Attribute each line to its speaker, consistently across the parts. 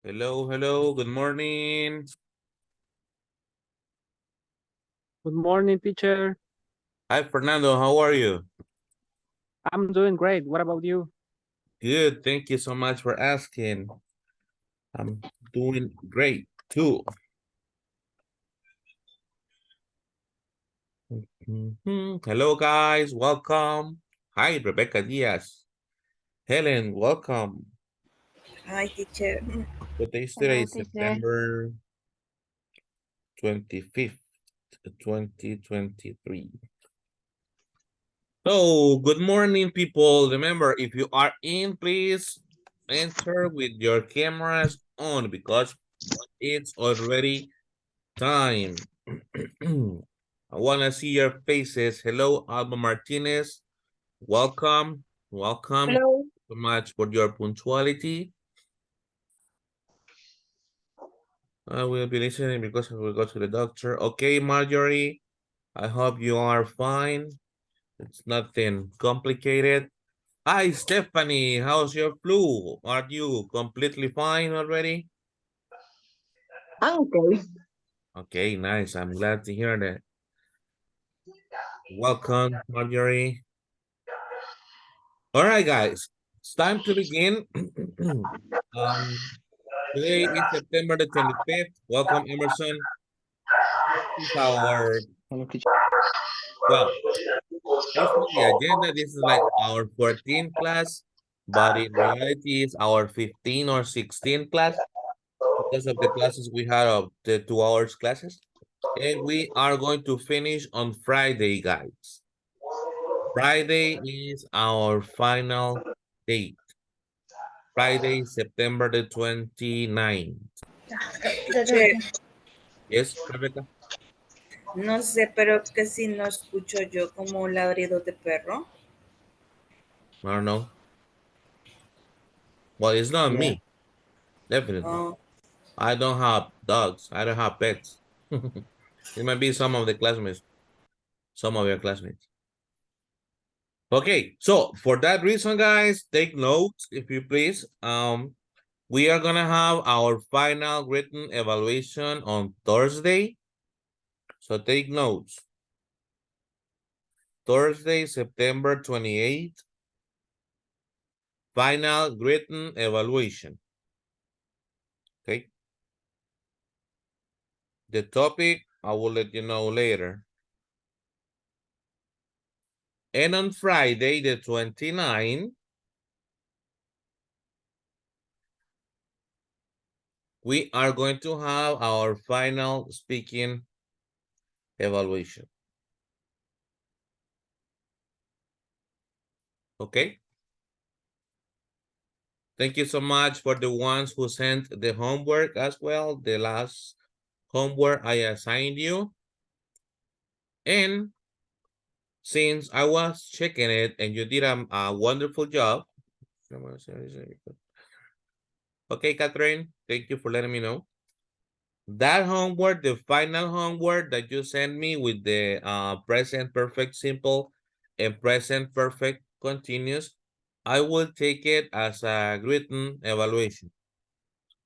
Speaker 1: Hello, hello, good morning.
Speaker 2: Good morning, teacher.
Speaker 1: Hi, Fernando, how are you?
Speaker 2: I'm doing great. What about you?
Speaker 1: Good, thank you so much for asking. I'm doing great too. Hello, guys, welcome. Hi, Rebecca Diaz. Helen, welcome.
Speaker 3: Hi, teacher.
Speaker 1: What day is today?
Speaker 4: Hello, teacher.
Speaker 1: September 25th, 2023. So, good morning, people. Remember, if you are in, please enter with your cameras on because it's already time. I want to see your faces. Hello, Alba Martinez. Welcome. Welcome
Speaker 4: Hello.
Speaker 1: so much for your punctuality. I will be listening because I will go to the doctor. Okay, Marjorie. I hope you are fine. It's nothing complicated. Hi, Stephanie. How's your flu? Are you completely fine already?
Speaker 4: Okay.
Speaker 1: Okay, nice. I'm glad to hear that. Welcome, Marjorie. All right, guys. It's time to begin. um, Today is September the 25th. Welcome, Emerson. This is our, well, based on the agenda, this is like our 14th class, but in reality, it's our 15 or 16th class because of the classes we had of the 2 hours classes. And we are going to finish on Friday, guys. Friday is our final date. Friday, September the 29th.
Speaker 3: Teacher,
Speaker 1: Yes, Rebecca?
Speaker 3: no sé, pero que si no escucho yo como ladridos de perro.
Speaker 1: I don't know. Well, it's not
Speaker 4: Yeah.
Speaker 1: me, definitely.
Speaker 3: Oh,
Speaker 1: I don't have dogs. I don't have pets. It might be some of the classmates, some of your classmates. Okay, so for that reason, guys, take notes if you please. We are gonna have our final written evaluation on Thursday. So take notes. Thursday, September 28th, final written evaluation. Okay. The topic, I will let you know later. And on Friday, the 29th, we are going to have our final speaking evaluation. Okay. Thank you so much for the ones who sent the homework as well. The last homework I assigned you. And since I was checking it and you did a wonderful job. Okay, Catherine, thank you for letting me know. That homework, the final homework that you sent me with the present perfect simple and present perfect continuous, I will take it as a written evaluation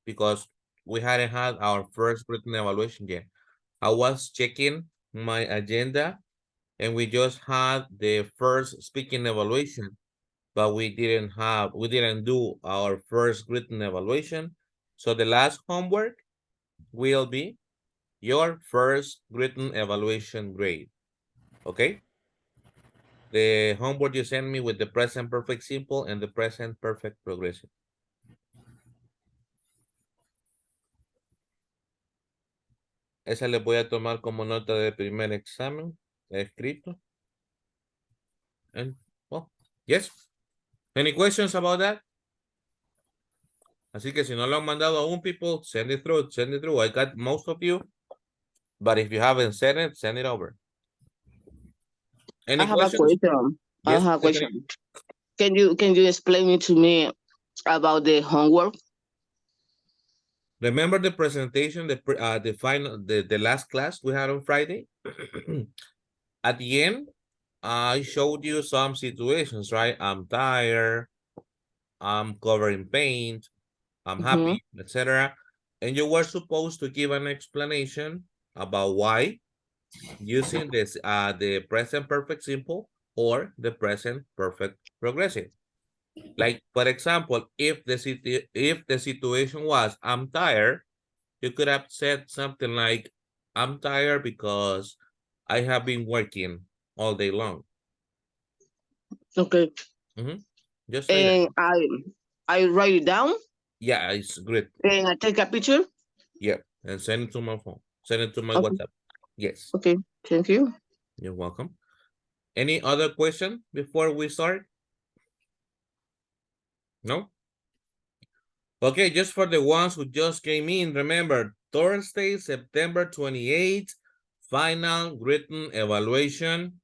Speaker 1: because we hadn't had our first written evaluation yet. I was checking my agenda and we just had the first speaking evaluation, but we didn't do our first written evaluation. So the last homework will be your first written evaluation grade. Okay? The homework you sent me with the present perfect simple and the present perfect progressive. Esa les voy a tomar como nota de primer examen escrito. And, well, yes. Any questions about that? Así que si no lo han mandado aún, people, send it through, send it through. I got most of you. But if you haven't send it over.
Speaker 4: I
Speaker 1: Any
Speaker 4: have a
Speaker 1: questions?
Speaker 4: question. I
Speaker 1: Yes,
Speaker 4: have a
Speaker 1: Stephanie?
Speaker 4: question. Can you explain it to me about the homework?
Speaker 1: Remember the presentation, the final, the last class we had on Friday? At the end, I showed you some situations, right? I'm tired, I'm covering paint, I'm happy, etc. And you were supposed to give an explanation about why using this the present perfect simple or the present perfect progressive. Like, for example, if the situation was I'm tired, you could have said something like, I'm tired because I have been working all day long.
Speaker 4: Okay.
Speaker 1: Just like that.
Speaker 4: And I write it down
Speaker 1: Yeah, it's great.
Speaker 4: and I take a picture.
Speaker 1: Yeah, and send it to my phone. Send it to my
Speaker 4: Okay.
Speaker 1: WhatsApp. Yes.
Speaker 4: Okay. Thank you.
Speaker 1: You're welcome. Any other question before we start? No? Okay, just for the ones who just came in, remember, Thursday, September 28th, final written evaluation.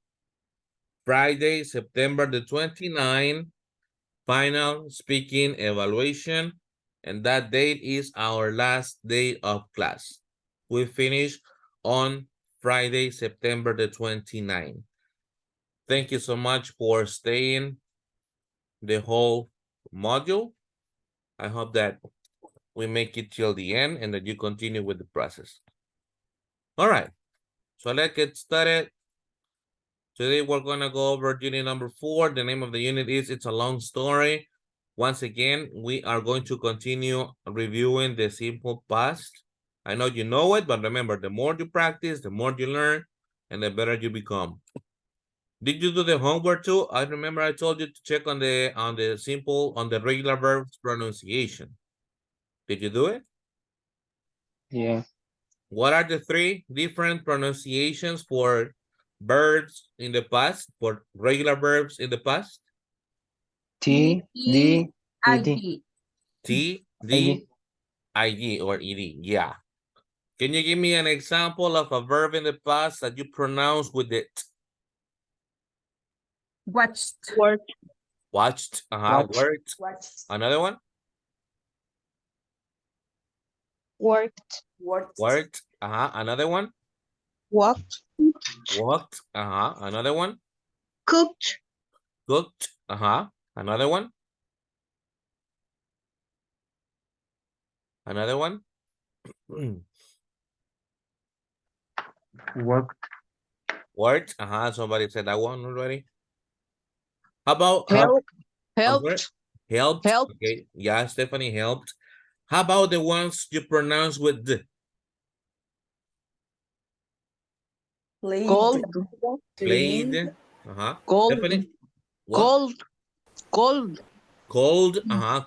Speaker 1: Friday, September the 29th, final speaking evaluation. And that date is our last day of class. We finish on Friday, September the 29th. Thank you so much for staying the whole module. I hope that we make it till the end and that you continue with the process. All right, so let's get started. Today we're gonna go over unit number 4. The name of the unit is It's a Long Story. Once again, we are going to continue reviewing the simple past. I know you know it, but remember, the more you practice, the more you learn, and the better you become. Did you do the homework too? I remember I told you to check on the regular verbs pronunciation. Did you do it?
Speaker 2: Yeah.
Speaker 1: What are the 3 different pronunciations for verbs in the past, for regular verbs in the past?
Speaker 2: T, D, E, D.
Speaker 1: T, D, I, D, or E, D. Yeah. Can you give me an example of a verb in the past that you pronounce with it?
Speaker 3: Watched.
Speaker 4: Work.
Speaker 1: Watched.
Speaker 2: Watched.
Speaker 1: Worked.
Speaker 3: Watched.
Speaker 1: Another one?
Speaker 4: Worked.
Speaker 1: Worked. Another one?
Speaker 4: Walked.
Speaker 1: Walked. Another one?
Speaker 4: Cooked.
Speaker 1: Cooked. Another one? Another one?
Speaker 2: Worked.
Speaker 1: Worked. Somebody said that one already. How about
Speaker 4: Help.
Speaker 1: I'm sorry?
Speaker 4: Helped.
Speaker 1: Helped.
Speaker 4: Helped.
Speaker 1: Okay. Yeah, Stephanie helped. How about the ones you pronounce with the?
Speaker 4: Cold.
Speaker 1: Played.
Speaker 4: Cold.
Speaker 1: Stephanie? What?
Speaker 4: Cold. Cold.
Speaker 1: Cold.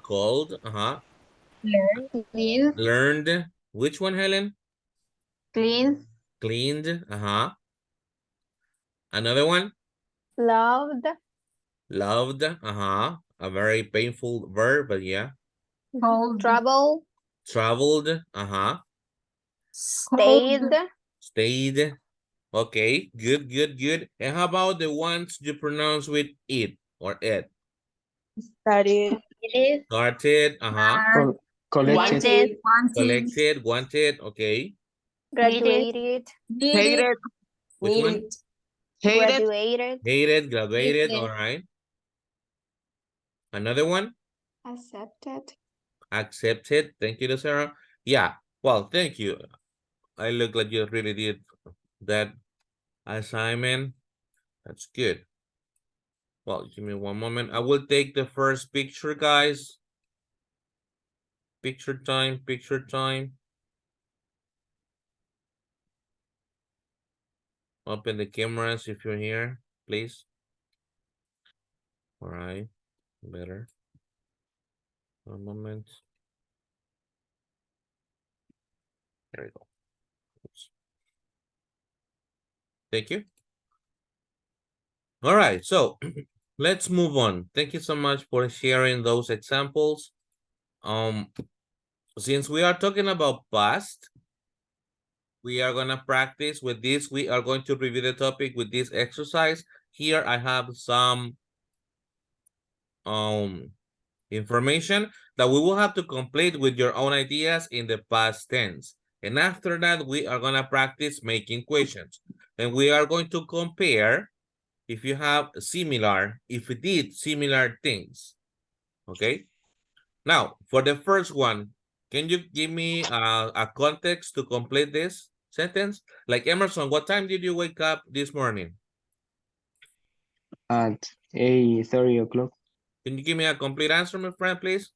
Speaker 1: Cold.
Speaker 5: Clean,
Speaker 1: Learned. Which one, Helen?
Speaker 5: clean,
Speaker 1: Cleaned. Another one?
Speaker 5: loved,
Speaker 1: Loved. A very painful verb, but yeah.
Speaker 5: travel,
Speaker 1: Traveled.
Speaker 5: stayed,
Speaker 1: Stayed. Okay, good, good, good. And how about the ones you pronounce with it or it?
Speaker 5: studied,
Speaker 1: Started.
Speaker 2: Collected.
Speaker 1: Collected. Wanted. Okay.
Speaker 5: graduated,
Speaker 4: Hated.
Speaker 1: Which one?
Speaker 4: Hated.
Speaker 5: graduated,
Speaker 1: Hated. Graduated. All right. Another one?
Speaker 5: accepted,
Speaker 1: Accepted. Thank you, Sarah. Yeah. Well, thank you. I look like you really did that assignment. That's good. Well, give me one moment. I will take the first picture, guys. Picture time, picture time. Open the cameras if you're here, please. All right, better. One moment. There we go. Oops. Thank you. All right, so let's move on. Thank you so much for sharing those examples. Since we are talking about past, we are gonna practice with this. We are going to review the topic with this exercise. Here I have some information that we will have to complete with your own ideas in the past tense. And after that, we are gonna practice making questions. And we are going to compare if you have similar, if we did similar things, okay? Now, for the first one, can you give me a context to complete this sentence? Like Emerson, what time did you wake up this morning?
Speaker 2: At 8:30 o'clock.
Speaker 1: Can you give me a complete answer, my friend, please?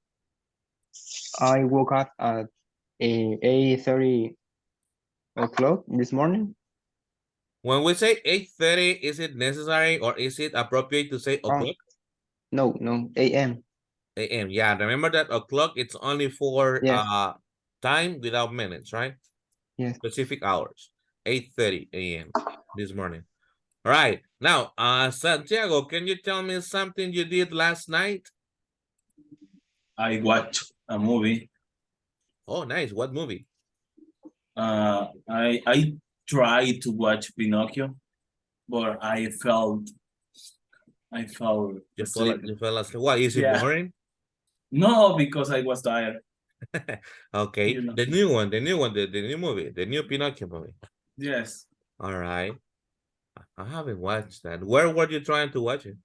Speaker 2: I woke up at 8:30 o'clock this morning.
Speaker 1: When we say 8:30, is it necessary or is it appropriate to say
Speaker 2: Oh,
Speaker 1: o'clock?
Speaker 2: no, a.m.
Speaker 1: AM. Yeah, remember that o'clock, it's only for
Speaker 2: Yes,
Speaker 1: time without minutes, right?
Speaker 2: yes.
Speaker 1: Specific hours. 8:30 AM this morning. All right. Now, Santiago, can you tell me something you did last night?
Speaker 6: I watched a movie.
Speaker 1: Oh, nice. What movie?
Speaker 6: I tried to watch Pinocchio, but I felt asleep.
Speaker 1: You fell asleep. What, is it
Speaker 6: Yeah.
Speaker 1: boring?
Speaker 6: No, because I was tired.
Speaker 1: Okay.
Speaker 6: You know.
Speaker 1: The new one, the new movie, the new Pinocchio movie.
Speaker 6: Yes.
Speaker 1: All right. I haven't watched that. Where were you trying to watch it?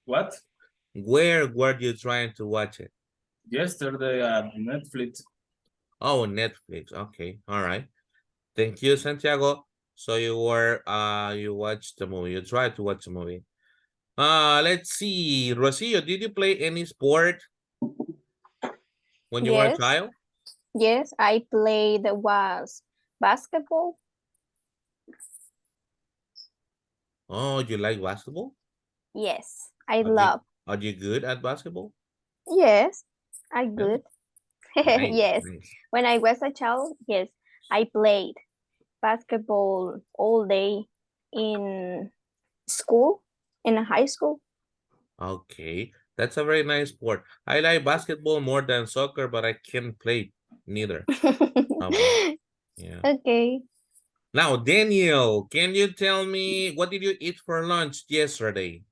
Speaker 6: What?
Speaker 1: Where were you trying to watch it?
Speaker 6: Yesterday at Netflix.
Speaker 1: Oh, Netflix. Okay. All right. Thank you, Santiago. So you were you watched the movie. You tried to watch the movie. Let's see. Rocio, did you play any sport when you were a
Speaker 5: Yes.
Speaker 1: child?
Speaker 5: Yes, I played was basketball.
Speaker 1: Oh, you like basketball?
Speaker 5: Yes, I
Speaker 1: Are you
Speaker 5: love.
Speaker 1: are you good at basketball?
Speaker 5: Yes, I
Speaker 1: Yeah.
Speaker 5: good.
Speaker 1: Nice,
Speaker 5: Yes,
Speaker 1: nice.
Speaker 5: when I was a child, yes, I played basketball all day in school, in high school.
Speaker 1: Okay. That's a very nice sport. I like basketball more than soccer, but I can't play neither of them. Yeah.
Speaker 5: Okay.
Speaker 1: Now, Daniel, can you tell me what did you eat for lunch yesterday?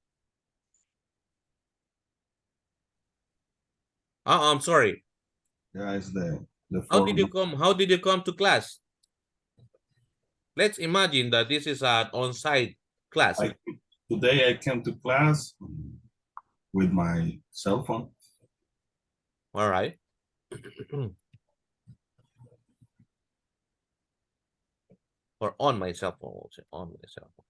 Speaker 1: Oh, I'm sorry.
Speaker 7: Yeah, it's the
Speaker 1: How did you come to class? Let's imagine that this is an on-site class.
Speaker 7: Today I came to class with my cell phone.
Speaker 1: All right. Or on my cell phone, we'll say on my cell phone.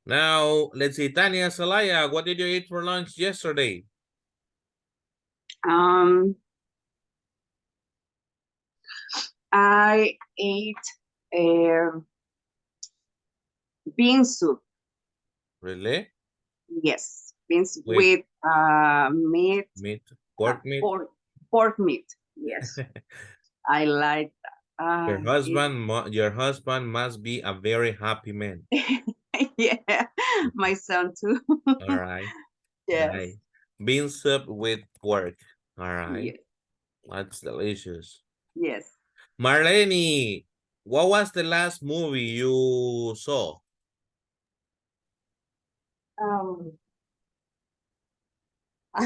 Speaker 1: Now, let's see, Tania Salaya, what did you eat for lunch yesterday?
Speaker 8: I ate bean soup.
Speaker 1: Really?
Speaker 8: Yes, bean soup
Speaker 1: With
Speaker 8: with meat,
Speaker 1: meat, pork meat?
Speaker 8: pork meat. Yes, I like that.
Speaker 1: Your husband must be a very happy man.
Speaker 8: Yeah, my son too.
Speaker 1: All right.
Speaker 8: Yes,
Speaker 1: Nice. Bean soup with pork. All right.
Speaker 8: yes,
Speaker 1: That's delicious.
Speaker 8: yes.
Speaker 1: Marlene, what was the last movie you saw?
Speaker 8: I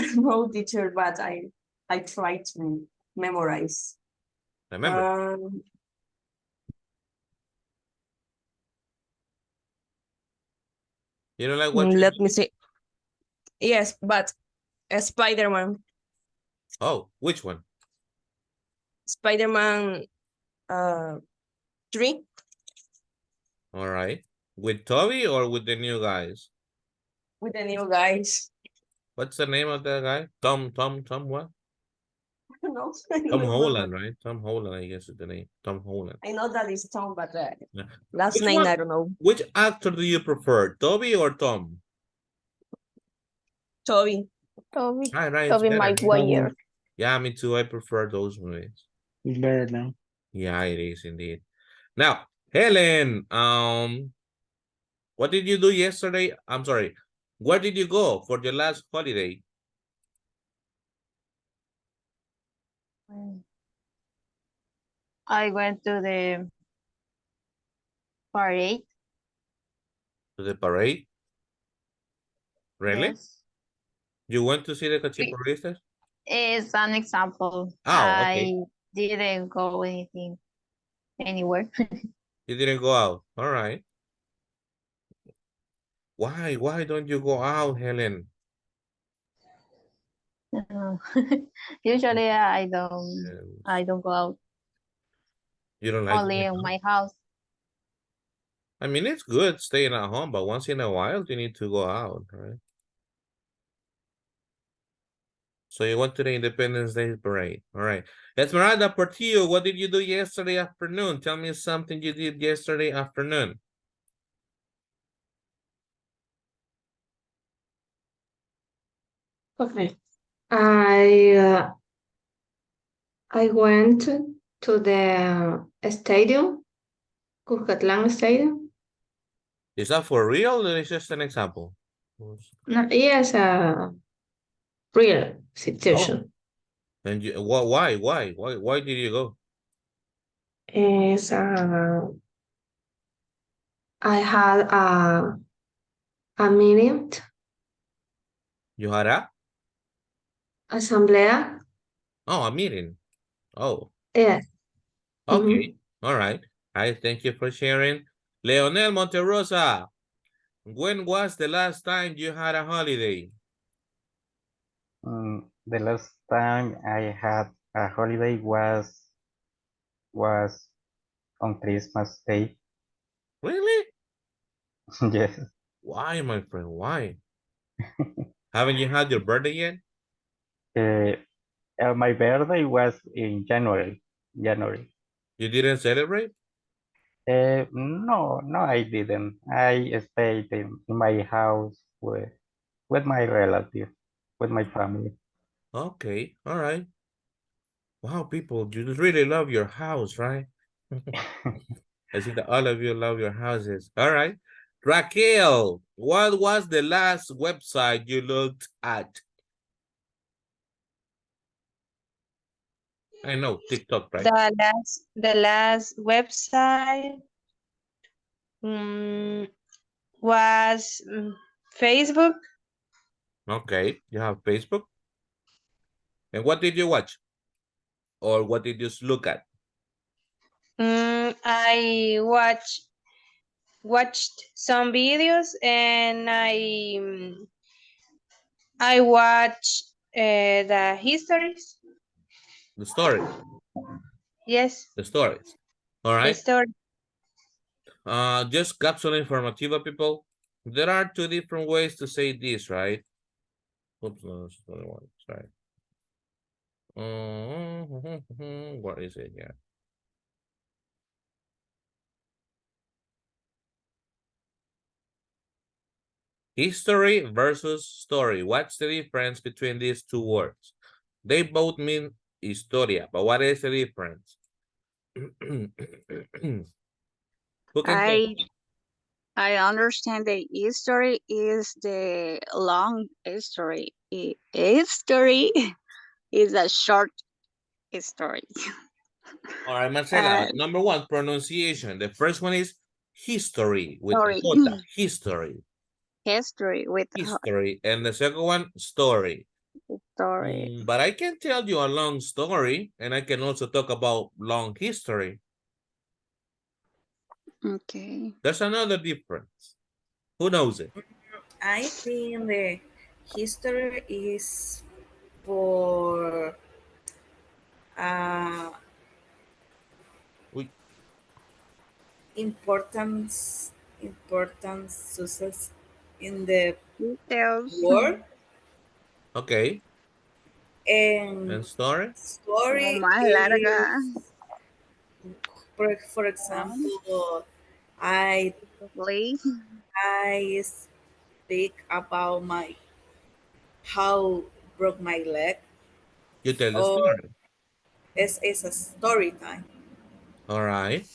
Speaker 8: don't know, teacher, but I try to memorize.
Speaker 1: Remember? You don't like watching
Speaker 8: Let me
Speaker 1: movies?
Speaker 8: see. Yes, but Spider-Man,
Speaker 1: Oh, which one?
Speaker 8: Spider-Man 3
Speaker 1: All right. With Toby or with the new guys?
Speaker 8: with the new guys.
Speaker 1: What's the name of that guy? Tom what?
Speaker 8: No,
Speaker 1: Tom Holland, right? Tom Holland, I guess is the name. Tom Holland.
Speaker 8: I know that is Tom, but
Speaker 1: Yeah.
Speaker 8: last
Speaker 1: Which
Speaker 8: name
Speaker 1: one?
Speaker 8: I don't know.
Speaker 1: Which actor do you prefer, Toby or Tom?
Speaker 8: Toby.
Speaker 5: Toby,
Speaker 1: Right, it's
Speaker 5: Toby
Speaker 1: better.
Speaker 5: Maguire.
Speaker 1: Yeah, me too. I prefer those movies.
Speaker 2: It's better now.
Speaker 1: Yeah, it is indeed. Now, Helen, what did you do yesterday? I'm sorry. Where did you go for your last holiday?
Speaker 5: I went to the parade.
Speaker 1: To the parade? Really?
Speaker 5: Yes.
Speaker 1: You went to see the cachiporristas?
Speaker 5: It's an example.
Speaker 1: Oh, okay.
Speaker 5: I didn't go anything anywhere.
Speaker 1: You didn't go out. All right. Why? Why don't you go out, Helen?
Speaker 5: No. Usually I
Speaker 1: And
Speaker 5: don't go out.
Speaker 1: you don't like
Speaker 5: Only
Speaker 1: going
Speaker 5: in
Speaker 1: out?
Speaker 5: my house.
Speaker 1: I mean, it's good staying at home, but once in a while you need to go out, right? So you went to the Independence Day parade. All right. Esmeralda Portillo, what did you do yesterday afternoon? Tell me something you did yesterday afternoon.
Speaker 9: Okay. I went to the stadium, Cuscatlán Stadium.
Speaker 1: Is that for real or is just an example?
Speaker 9: No, yes, a real
Speaker 1: Oh,
Speaker 9: situation.
Speaker 1: and you, why did you go?
Speaker 9: Is I had a meeting,
Speaker 1: You had a?
Speaker 9: asamblea.
Speaker 1: Oh, a meeting. Oh,
Speaker 9: Yes.
Speaker 1: okay. All right. I thank you for sharing. Leonel Monterosa, when was the last time you had a holiday?
Speaker 2: The last time I had a holiday was on Christmas Day.
Speaker 1: Really?
Speaker 2: Yes.
Speaker 1: Why, my friend? Why? Haven't you had your birthday yet?
Speaker 2: My birthday was in January. January.
Speaker 1: You didn't celebrate?
Speaker 2: No, I didn't. I stayed in my house with my relative, with my family.
Speaker 1: Okay, all right. Wow, people, you really love your house, right? I see that all of you love your houses. All right. Raquel, what was the last website you looked at? I know, TikTok, right?
Speaker 10: The last website mm, was Facebook.
Speaker 1: Okay, you have Facebook. And what did you watch? Or what did you look at?
Speaker 10: I watched some videos and I watched the histories.
Speaker 1: The story,
Speaker 10: Yes,
Speaker 1: the stories. All
Speaker 10: the
Speaker 1: right.
Speaker 10: story.
Speaker 1: Just cápsula informativa, people. There are two different ways to say this, right? Oops, no, that's the other one. Sorry. What is it here? History versus story. What's the difference between these two words? They both mean historia, but what is the difference? Who can tell?
Speaker 11: I understand the history is the long history. History is a short story.
Speaker 1: All right, Marcela, number one, pronunciation. The first one is history with
Speaker 11: Story.
Speaker 1: J, history.
Speaker 11: History with
Speaker 1: History. And the second one, story.
Speaker 11: story.
Speaker 1: But I can tell you a long story, and I can also talk about long history.
Speaker 11: Okay.
Speaker 1: There's another difference. Who knows it?
Speaker 3: I think the history is for
Speaker 1: We,
Speaker 3: importance success in the
Speaker 11: Details.
Speaker 3: world,
Speaker 1: okay.
Speaker 3: and
Speaker 1: And story?
Speaker 11: Oh,
Speaker 3: story
Speaker 11: más larga.
Speaker 3: is, for example, I
Speaker 11: Probably.
Speaker 3: I speak about my how broke my leg,
Speaker 1: You tell the
Speaker 3: or
Speaker 1: story.
Speaker 3: it's a story time.
Speaker 1: All right.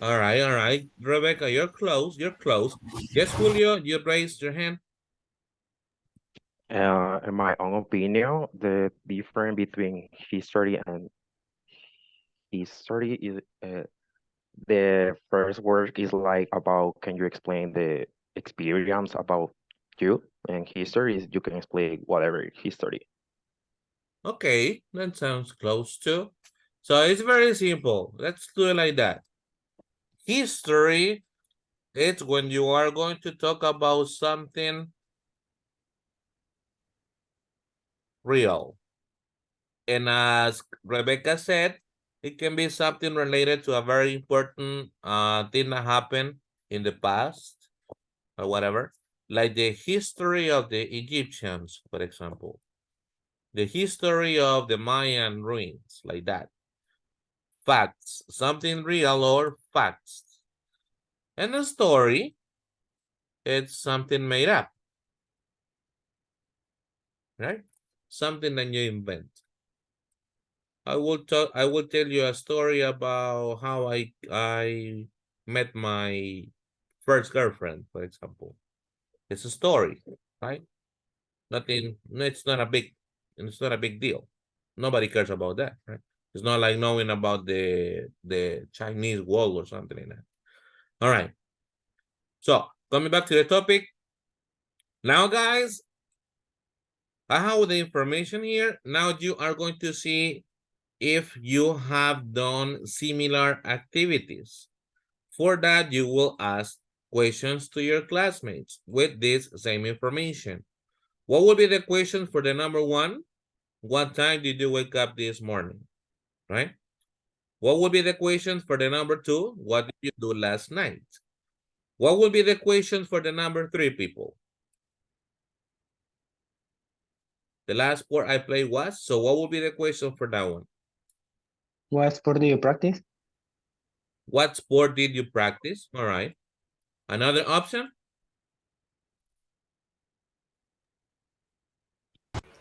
Speaker 1: All right. All right. Rebecca, you're close. You're close. Yes, Julio, you raised your hand.
Speaker 12: In my own opinion, the difference between history and history is the first word is like about can you explain the experience about you, and history is you can explain whatever history.
Speaker 1: Okay, that sounds close too. So it's very simple. Let's do it like that. History, it's when you are going to talk about something real. And as Rebecca said, it can be something related to a very important thing that happened in the past or whatever, like the history of the Egyptians, for example, the history of the Mayan ruins, like that. Facts, something real or facts. And a story, it's something made up, right? Something that you invent. I will tell you a story about how I met my first girlfriend, for example. It's a story, right? It's not a big deal. Nobody cares about that, right? It's not like knowing about the Chinese wall or something like that. All right. So coming back to the topic. Now, guys, I have the information here. Now you are going to see if you have done similar activities. For that, you will ask questions to your classmates with this same information. What would be the question for the number one? What time did you wake up this morning? Right? What would be the question for the number two? What did you do last night? What would be the question for the number three, people? The last sport I played was, so what would be the question for that one?
Speaker 13: What sport do you practice?
Speaker 1: What sport did you practice? All right. Another option?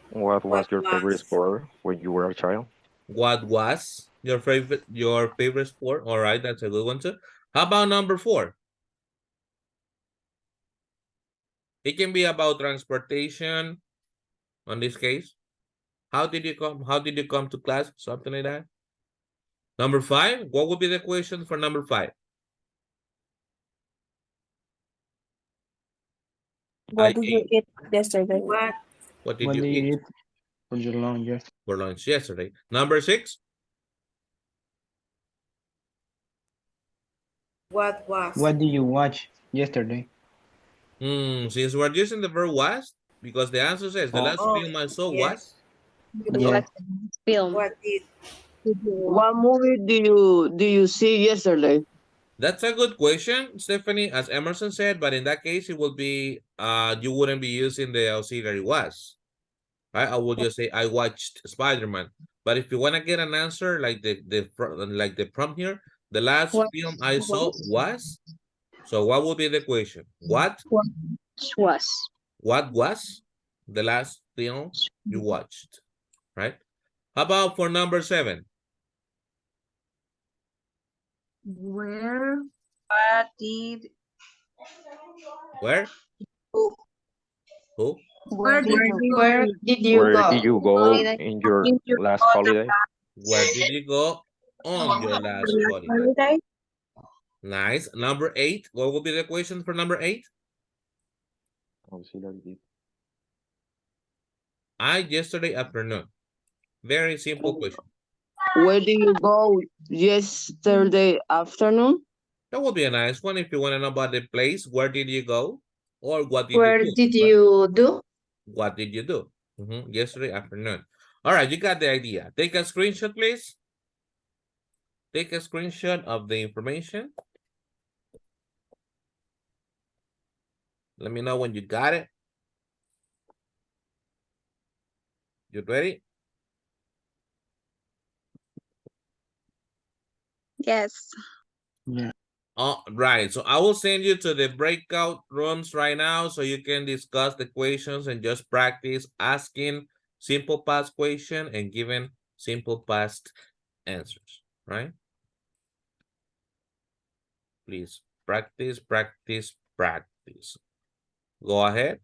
Speaker 12: What was your favorite sport when you were a child?
Speaker 1: What was your favorite sport? All right, that's a good one too. How about number four? It can be about transportation. On this case, how did you come to class? Something like that. Number five, what would be the question for number five?
Speaker 14: What did you eat yesterday?
Speaker 1: What did you eat
Speaker 13: for your lunch?
Speaker 1: For lunch yesterday. Number six.
Speaker 13: What did you watch yesterday?
Speaker 1: Since we're using the verb was, because the answer says the last film I saw was.
Speaker 13: Yeah.
Speaker 4: Film. What movie do you see yesterday?
Speaker 1: That's a good question, Stephanie, as Emerson said, but in that case, it would be, you wouldn't be using the auxiliary was. Right? I would just say, I watched Spider-Man. But if you want to get an answer like the prompt here, the last film I saw was. So what would be the question? What
Speaker 4: was
Speaker 1: the last film you watched? Right? How about for number seven?
Speaker 10: Where did
Speaker 1: Where? Who?
Speaker 10: where did
Speaker 9: you
Speaker 12: Where
Speaker 9: go?
Speaker 12: did you go in your last holiday?
Speaker 1: Where did you go on your last holiday? Nice. Number eight. What will be the question for number eight? Yesterday afternoon. Very simple question.
Speaker 4: Where did you go yesterday afternoon?
Speaker 1: That would be a nice one if you want to know about the place. Where did you go? Or what did
Speaker 9: Where
Speaker 1: you do?
Speaker 9: did you do?
Speaker 1: What did you do? Yesterday afternoon. All right, you got the idea. Take a screenshot, please. Take a screenshot of the information. Let me know when you got it. You ready?
Speaker 11: Yes.
Speaker 13: Yeah.
Speaker 1: Right. So I will send you to the breakout rooms right now so you can discuss the questions and just practice asking simple past question and giving simple past answers, right? Please practice, practice, practice. Go ahead.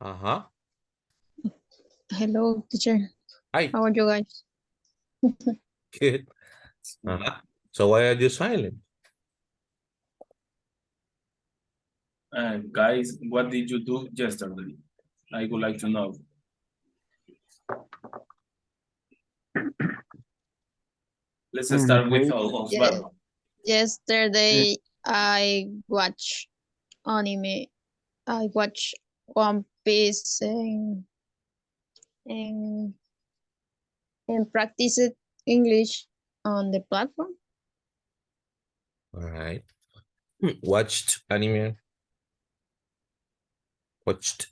Speaker 1: Uh-huh.
Speaker 15: Hello, teacher.
Speaker 1: Hi.
Speaker 15: How are you guys?
Speaker 1: Good. Uh-huh. So why are you silent?
Speaker 6: Guys, what did you do yesterday? I would like to know. Let's
Speaker 13: In my
Speaker 6: start with
Speaker 13: case,
Speaker 6: Osvaldo.
Speaker 15: Yesterday, I watched anime. I watched One Piece and, and practiced English on the platform.
Speaker 1: All right. Watched anime. Watched.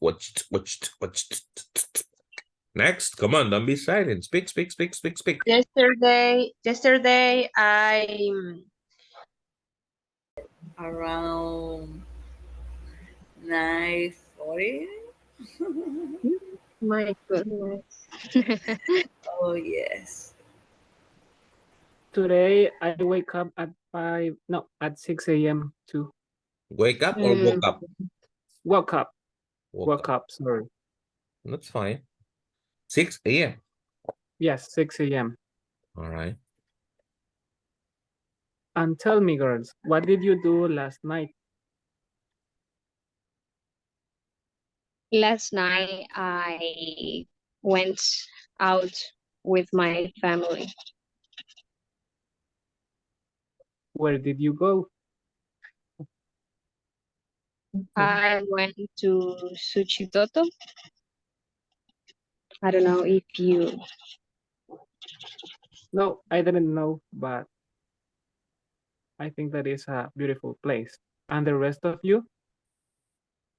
Speaker 1: Next, come on, don't be silent. Speak.
Speaker 10: Yesterday I
Speaker 3: Around 9:40.
Speaker 10: my goodness.
Speaker 3: Oh, yes.
Speaker 16: Today I wake up at 6 a.m. too.
Speaker 1: Wake up or woke up?
Speaker 16: Woke up.
Speaker 1: Woke
Speaker 16: up, sorry.
Speaker 1: That's fine. 6 a.m.
Speaker 16: Yes, 6 a.m.
Speaker 1: All right.
Speaker 16: And tell me, girls, what did you do last night?
Speaker 14: Last night I went out with my family.
Speaker 16: Where did you go?
Speaker 14: I went to Suchitoto. I don't know if you.
Speaker 16: No, I didn't know, but I think that is a beautiful place. And the rest of you?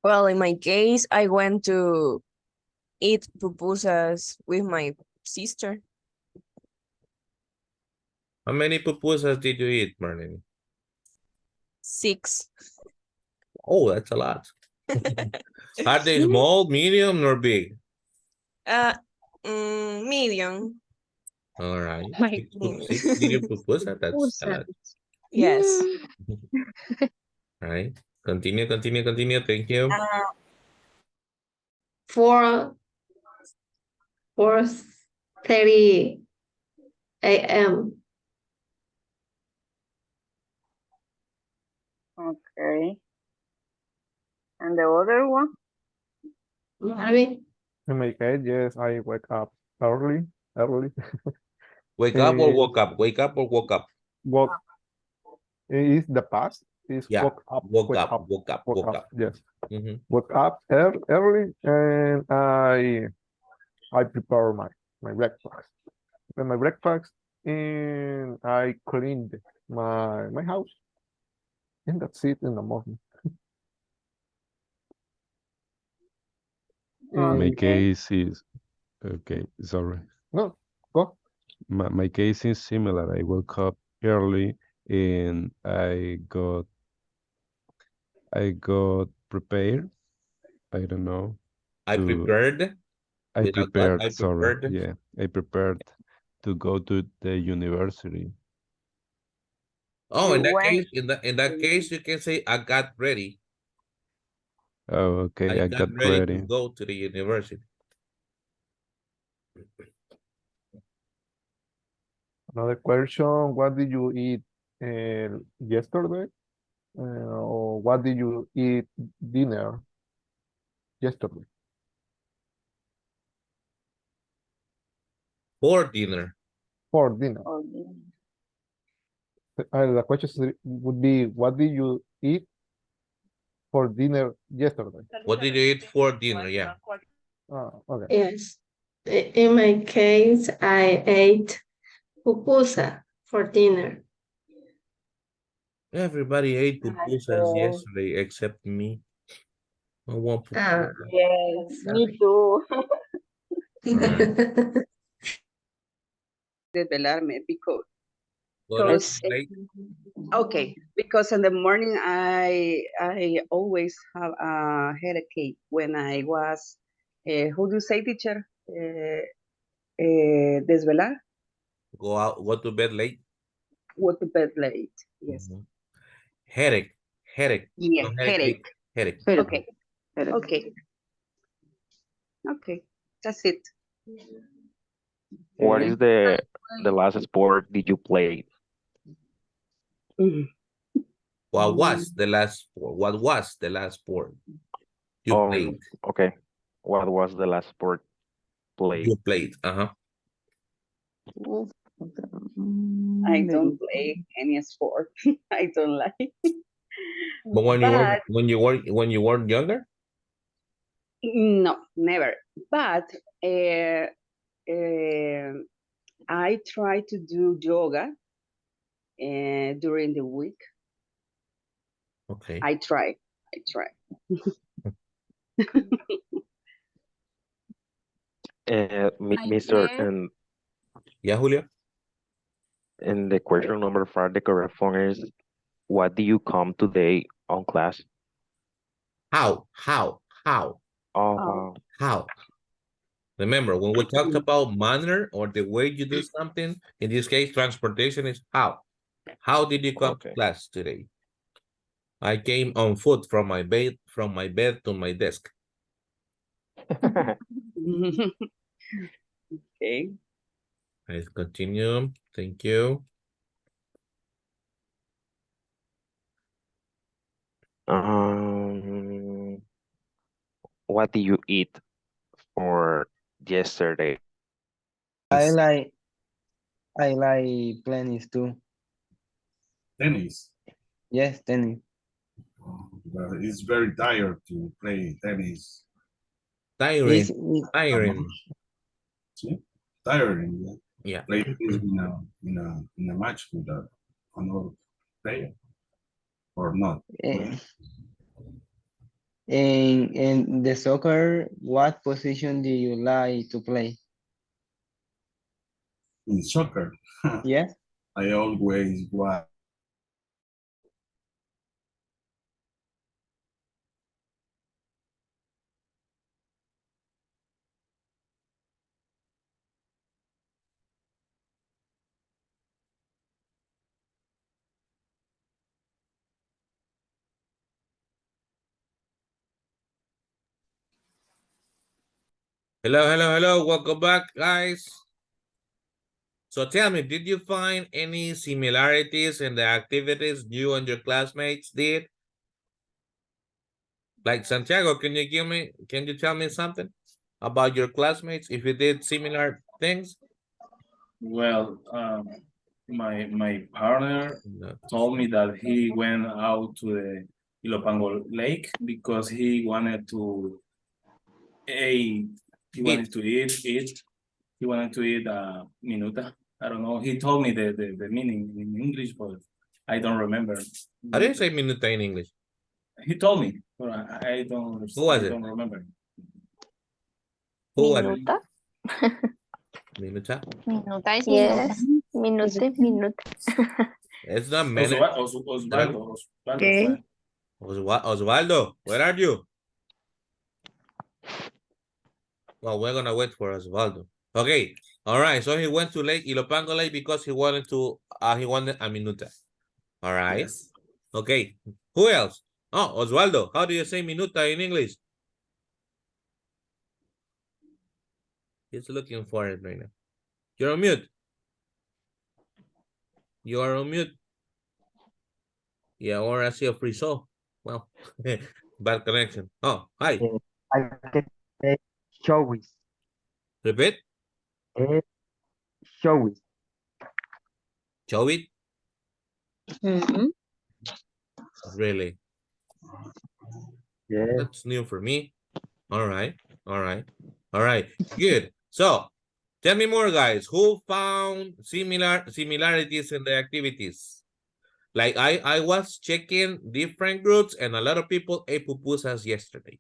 Speaker 17: Well, in my case, I went to eat pupusas with my sister.
Speaker 1: How many pupusas did you eat, Marlene?
Speaker 17: 6.
Speaker 1: Oh, that's a lot. Are they small, medium, or big?
Speaker 17: Medium.
Speaker 1: All right.
Speaker 14: My
Speaker 1: Six medium pupusa. That's a lot.
Speaker 17: Yes.
Speaker 1: All right. Continue. Thank you.
Speaker 9: 4:30 a.m.
Speaker 10: Okay. And the other one?
Speaker 9: Marvin?
Speaker 18: In my case, yes, I wake up early.
Speaker 1: Wake up or woke up? Wake up or woke up?
Speaker 18: Woke is the past. Is
Speaker 1: Yeah.
Speaker 18: woke up.
Speaker 1: Woke up.
Speaker 18: Yes.
Speaker 1: Mm-hmm.
Speaker 18: Woke up early, and I prepare my breakfast. And my breakfast, and I cleaned my house, and that's it in the morning.
Speaker 19: My case is okay. Sorry.
Speaker 18: No, go.
Speaker 19: My case is similar. I woke up early and I got prepared. I don't know.
Speaker 1: I prepared.
Speaker 19: I prepared.
Speaker 1: I
Speaker 19: Sorry.
Speaker 1: prepared.
Speaker 19: Yeah, I prepared to go to the university.
Speaker 1: Oh,
Speaker 10: You
Speaker 1: in that
Speaker 10: went
Speaker 1: case, in that case, you can say I got ready.
Speaker 19: Oh, okay. I got
Speaker 1: ready
Speaker 19: ready.
Speaker 1: to go to the university.
Speaker 18: Another question: what did you eat yesterday? Or what did you eat dinner yesterday?
Speaker 1: For dinner.
Speaker 18: For dinner. The question would be, what did you eat for dinner yesterday?
Speaker 1: What did you eat for dinner? Yeah.
Speaker 18: Okay.
Speaker 9: Yes. In my case, I ate pupusa for dinner.
Speaker 1: Everybody ate pupusas yesterday except me. I want pupusa.
Speaker 10: Yes, me too. Desvelarme because okay, because in the morning I always have a headache when I was how do you say, teacher? Desvelar?
Speaker 1: Go to bed late.
Speaker 10: Go to bed late. Yes.
Speaker 1: Headache.
Speaker 10: Yeah,
Speaker 1: No,
Speaker 10: headache.
Speaker 1: Headache.
Speaker 10: Okay. Okay. Okay, that's it.
Speaker 12: What
Speaker 10: Okay.
Speaker 12: is the last sport did you play?
Speaker 1: What was the last sport? What was the last sport you played?
Speaker 12: Okay. What was the last sport played?
Speaker 1: You played. Uh-huh.
Speaker 10: I don't play any sport. I don't like.
Speaker 1: But when you were younger?
Speaker 10: No, never. But I try to do yoga during the week.
Speaker 1: Okay.
Speaker 10: I try.
Speaker 12: Mr. And
Speaker 1: yeah, Julio.
Speaker 12: And the question number 5, the correct form is, what do you come today on class?
Speaker 1: How?
Speaker 12: Oh, wow.
Speaker 1: How? Remember, when we talked about manner or the way you do something, in this case, transportation is how. How did you come to class today? I came on foot from my bed to my desk.
Speaker 10: Okay.
Speaker 1: Let's continue. Thank you.
Speaker 12: What did you eat for yesterday?
Speaker 13: I like tennis too.
Speaker 7: Tennis.
Speaker 13: Yes, tennis.
Speaker 7: But it's very tired to play tennis.
Speaker 1: Tiring.
Speaker 7: See? Tiring.
Speaker 1: Yeah.
Speaker 7: Play tennis in a match with another player or not.
Speaker 13: In the soccer, what position do you like to play?
Speaker 7: In soccer,
Speaker 13: Yeah.
Speaker 7: I always was.
Speaker 1: Hello. Welcome back, guys. So tell me, did you find any similarities in the activities you and your classmates did? Like Santiago, can you tell me something about your classmates if you did similar things?
Speaker 6: Well, my partner told me that he went out to the Ilopango Lake because he wanted to eat. He wanted to eat. He wanted to eat minuta. I don't know. He told me the meaning in English, but I don't remember.
Speaker 1: How do you say minuta in English?
Speaker 6: He told me, but I don't.
Speaker 1: Who was
Speaker 6: I
Speaker 1: it?
Speaker 6: don't remember.
Speaker 1: Who was it?
Speaker 5: Minuta.
Speaker 1: Minuta?
Speaker 15: Minuta is
Speaker 5: Yes. Minute.
Speaker 1: It's not minute.
Speaker 6: Osvaldo.
Speaker 5: Okay.
Speaker 1: Osvaldo, where are you? Well, we're gonna wait for Osvaldo. Okay. All right. So he went to Lake Ilopango Lake because he wanted a minuta. All right.
Speaker 6: Yes.
Speaker 1: Okay. Who else? Oh, Osvaldo. How do you say minuta in English? He's looking for it right now. You're on mute. You are on mute. Yeah, or I see a free soul. Well, bad connection. Oh, hi.
Speaker 20: I can say showy.
Speaker 1: Repeat.
Speaker 20: Showy.
Speaker 1: Show it.
Speaker 14: Mm-hmm.
Speaker 1: Really?
Speaker 20: Yeah.
Speaker 1: That's new for me. All right. Good. So tell me more, guys. Who found similarities in the activities? Like I was checking different groups and a lot of people ate pupusas yesterday.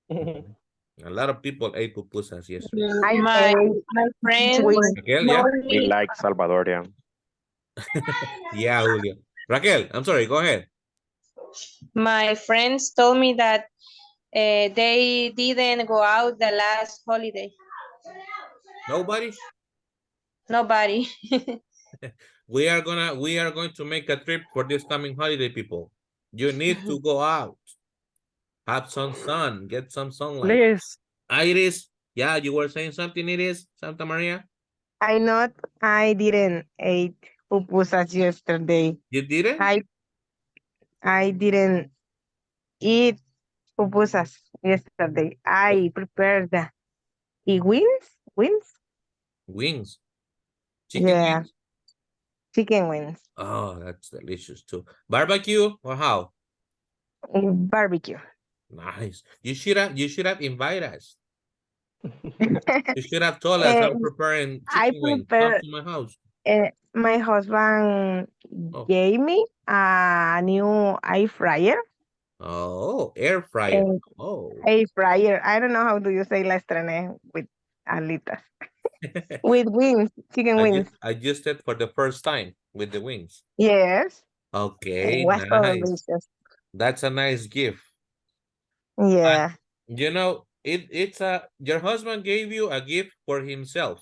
Speaker 1: A lot of people ate pupusas yesterday.
Speaker 14: My friend
Speaker 1: Raquel, yeah?
Speaker 12: We like Salvadorian.
Speaker 1: Yeah, Julio. Raquel, I'm sorry, go ahead.
Speaker 14: My friends told me that they didn't go out the last holiday.
Speaker 1: Nobody?
Speaker 14: Nobody.
Speaker 1: We are going to make a trip for this coming holiday, people. You need to go out. Have some sun. Get some sunlight.
Speaker 16: Please.
Speaker 1: Iris, yeah, you were saying something, Iris, Santa Maria?
Speaker 21: I didn't eat pupusas yesterday.
Speaker 1: You didn't?
Speaker 21: I didn't eat pupusas yesterday. I prepared the wings?
Speaker 1: Wings. Chicken
Speaker 21: Yeah,
Speaker 1: wings?
Speaker 21: chicken wings.
Speaker 1: Oh, that's delicious too. Barbecue or how?
Speaker 21: Barbecue.
Speaker 1: Nice. You should have invited us. You should have told us I'm preparing
Speaker 21: I
Speaker 1: chicken wings. Come
Speaker 21: prepared.
Speaker 1: to my house.
Speaker 21: My husband
Speaker 1: Oh.
Speaker 21: gave me a new air fryer.
Speaker 1: Oh, air fryer.
Speaker 21: And
Speaker 1: Oh.
Speaker 21: air fryer. I don't know how do you say la estrené with alitas. With wings, chicken wings.
Speaker 1: I used it for the first time with the wings.
Speaker 21: Yes.
Speaker 1: Okay,
Speaker 21: It was so
Speaker 1: nice.
Speaker 21: delicious.
Speaker 1: That's a nice gift.
Speaker 21: Yeah.
Speaker 1: You know, it's your husband gave you a gift for himself.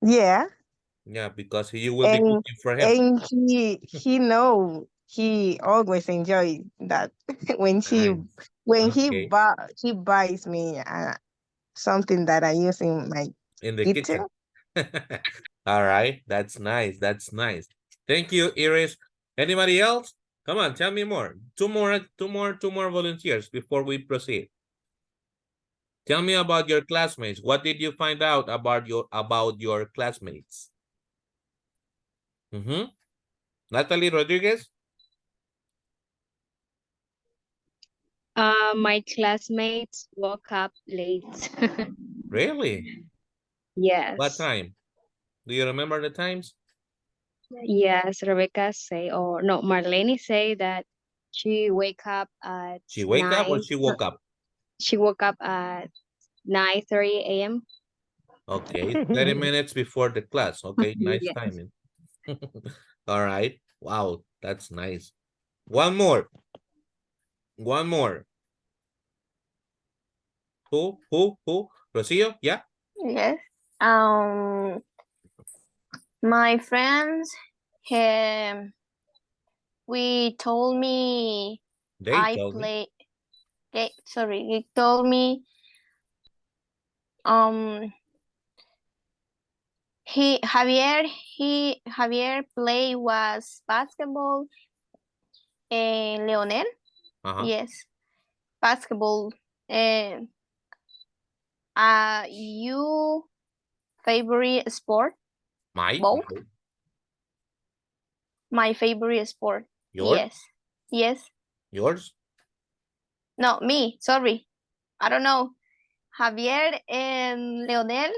Speaker 21: Yeah.
Speaker 1: Yeah, because you will be cooking for him.
Speaker 21: And he always enjoy that when
Speaker 1: Okay.
Speaker 21: he buys me something that I use in my
Speaker 1: In the
Speaker 21: kitchen.
Speaker 1: All right, that's nice. That's nice. Thank you, Iris. Anybody else? Come on, tell me more. Two more volunteers before we proceed. Tell me about your classmates. What did you find out about your classmates? Natalie Rodriguez?
Speaker 22: My classmates woke up late.
Speaker 1: Really?
Speaker 22: Yes.
Speaker 1: What time? Do you remember the times?
Speaker 22: Yes, Rebecca say, or no, Marlene say that she wake up at
Speaker 1: She wake up or
Speaker 22: 9.
Speaker 1: she woke up?
Speaker 22: She woke up at 9:30 a.m.
Speaker 1: Okay, 30 minutes before the class. Okay, nice
Speaker 22: Yes.
Speaker 1: timing. All right. Wow, that's nice. One more. One more. Who? Rocio? Yeah?
Speaker 5: Yes. My friends, we told me
Speaker 1: They told me.
Speaker 5: play. Okay, sorry, they told me. Javier play was basketball. Leonel. Yes, basketball. You favorite sport? Both. My favorite sport.
Speaker 1: Yours?
Speaker 5: Yes.
Speaker 1: Yours?
Speaker 5: No, me. Sorry. I don't know. Javier and Leonel.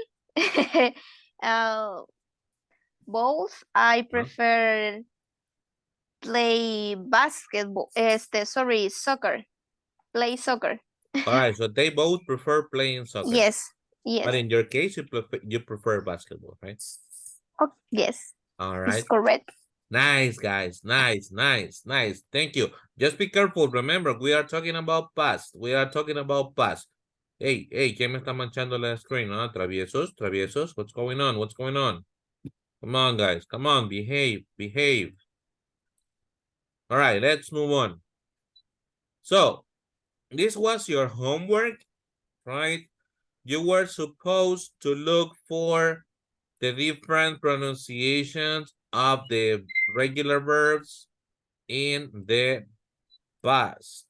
Speaker 5: Both. I prefer play basketball. Soccer. Play soccer.
Speaker 1: All right, so they both prefer playing soccer.
Speaker 5: Yes.
Speaker 1: But in your case, you prefer basketball, right?
Speaker 5: Oh, yes.
Speaker 1: All right.
Speaker 5: It's correct.
Speaker 1: Nice, guys. Nice. Thank you. Just be careful. Remember, we are talking about past. Hey, ¿quién me está manchando la screen? ¿No? Traviesos. What's going on? Come on, guys. Come on, behave. All right, let's move on. So, this was your homework, right? You were supposed to look for the different pronunciations of the regular verbs in the past.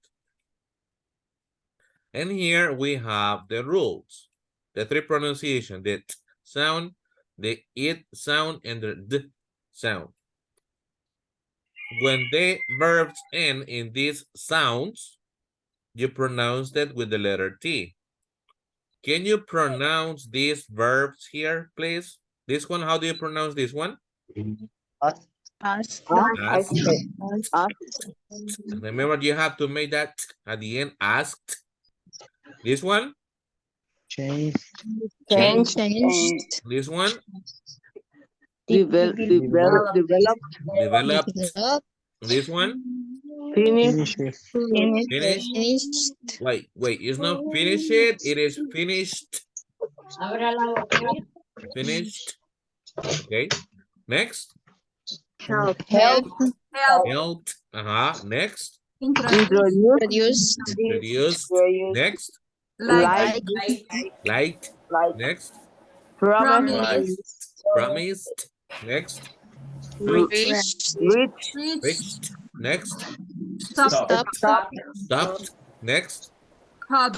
Speaker 1: And here we have the rules. The three pronunciations, the t sound, the it sound, and the d sound. When the verbs end in these sounds, you pronounce it with the letter T. Can you pronounce these verbs here, please? This one, how do you pronounce this one?
Speaker 21: Ask.
Speaker 1: Remember, you have to make that at the end, asked. This one?
Speaker 21: Changed.
Speaker 1: This one?
Speaker 4: Developed.
Speaker 1: This one?
Speaker 4: Finished.
Speaker 1: Wait, it's not finished it. It is finished. Finished. Okay. Next.
Speaker 21: Helped.
Speaker 1: Next.
Speaker 9: Introduce.
Speaker 1: Introduced. Next.
Speaker 9: Like.
Speaker 1: Liked. Next.
Speaker 9: Promise.
Speaker 1: Promised. Next.
Speaker 9: Reach.
Speaker 1: Reached. Next.
Speaker 6: Stop.
Speaker 1: Stopped. Next.
Speaker 6: Talk.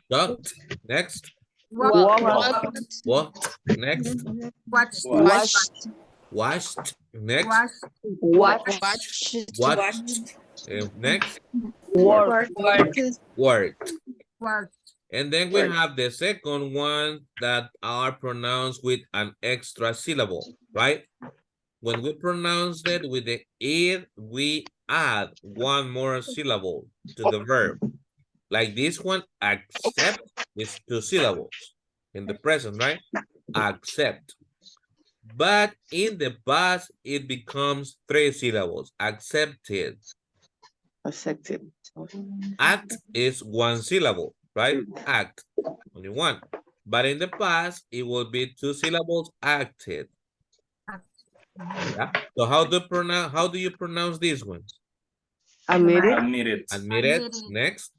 Speaker 1: Talked. Next.
Speaker 9: Walk.
Speaker 1: Walked. Next.
Speaker 6: Watch.
Speaker 1: Washed. Next.
Speaker 9: Watch.
Speaker 1: Watched. Next.
Speaker 6: Work.
Speaker 1: Worked. And then we have the second one that are pronounced with an extra syllable, right? When we pronounce it with the it, we add one more syllable to the verb. Like this one, accept is 2 syllables in the present, right? Accept. But in the past, it becomes 3 syllables. Accepted.
Speaker 4: Accepted.
Speaker 1: Act is 1 syllable, right? Act, only one. But in the past, it will be 2 syllables, acted. Yeah. So how do you pronounce these ones?
Speaker 6: Admitted.
Speaker 1: Admitted. Next.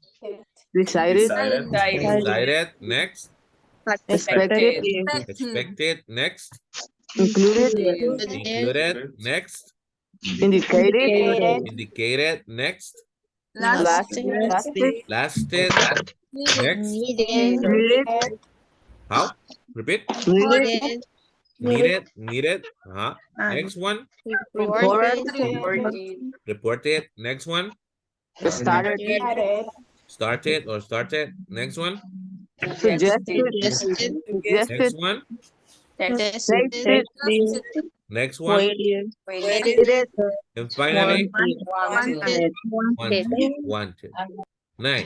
Speaker 4: Decided.
Speaker 1: Decided. Next.
Speaker 4: Expected.
Speaker 1: Expected. Next.
Speaker 4: Included.
Speaker 1: Included. Next.
Speaker 4: Indicated.
Speaker 1: Indicated. Next.
Speaker 4: Lasted.
Speaker 1: Lasted. Next.
Speaker 4: Needed.
Speaker 1: How? Repeat.
Speaker 4: Needed.
Speaker 1: Needed. Next one.
Speaker 4: Reported.
Speaker 1: Reported. Next one.
Speaker 4: Started.
Speaker 1: Started. Next one.
Speaker 4: Suggested.
Speaker 1: Next one.
Speaker 4: Tasted.
Speaker 1: Next one.
Speaker 4: Waited.
Speaker 1: And finally,
Speaker 4: Wanted.
Speaker 1: wanted. Nice.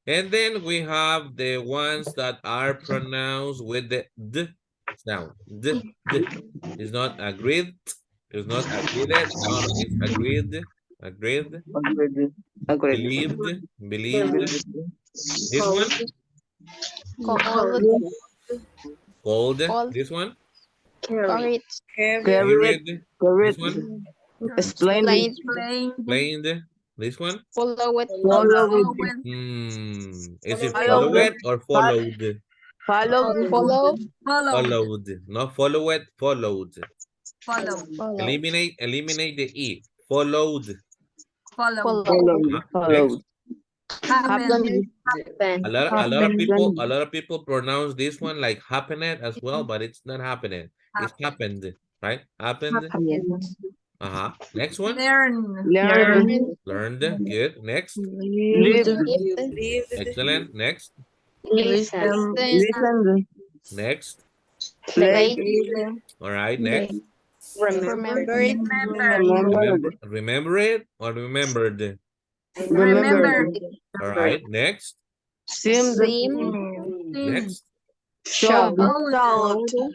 Speaker 1: And then we have the ones that are pronounced with the d sound. D. It's not agreed. It's not agreed. No, it's agreed. Agreed. Believed. This one. Called. This one.
Speaker 9: Carried.
Speaker 1: Carried. This one.
Speaker 4: Explained.
Speaker 1: Explained. This one.
Speaker 9: Followed.
Speaker 1: Is it followed or followed?
Speaker 9: Follow.
Speaker 1: Followed. Not followed, followed.
Speaker 9: Follow.
Speaker 1: Eliminate the E. Followed.
Speaker 9: Follow.
Speaker 1: Next.
Speaker 9: Happen.
Speaker 1: A lot of people pronounce this one like happened as well, but it's not happening. It's happened, right? Happened. Next one. Learned. Good. Next. Excellent. Next.
Speaker 9: Listen.
Speaker 1: Next.
Speaker 9: Play.
Speaker 1: All right. Next.
Speaker 9: Remember it.
Speaker 1: Remember it or remembered?
Speaker 9: Remember.
Speaker 1: All right. Next. Next.
Speaker 9: Showed.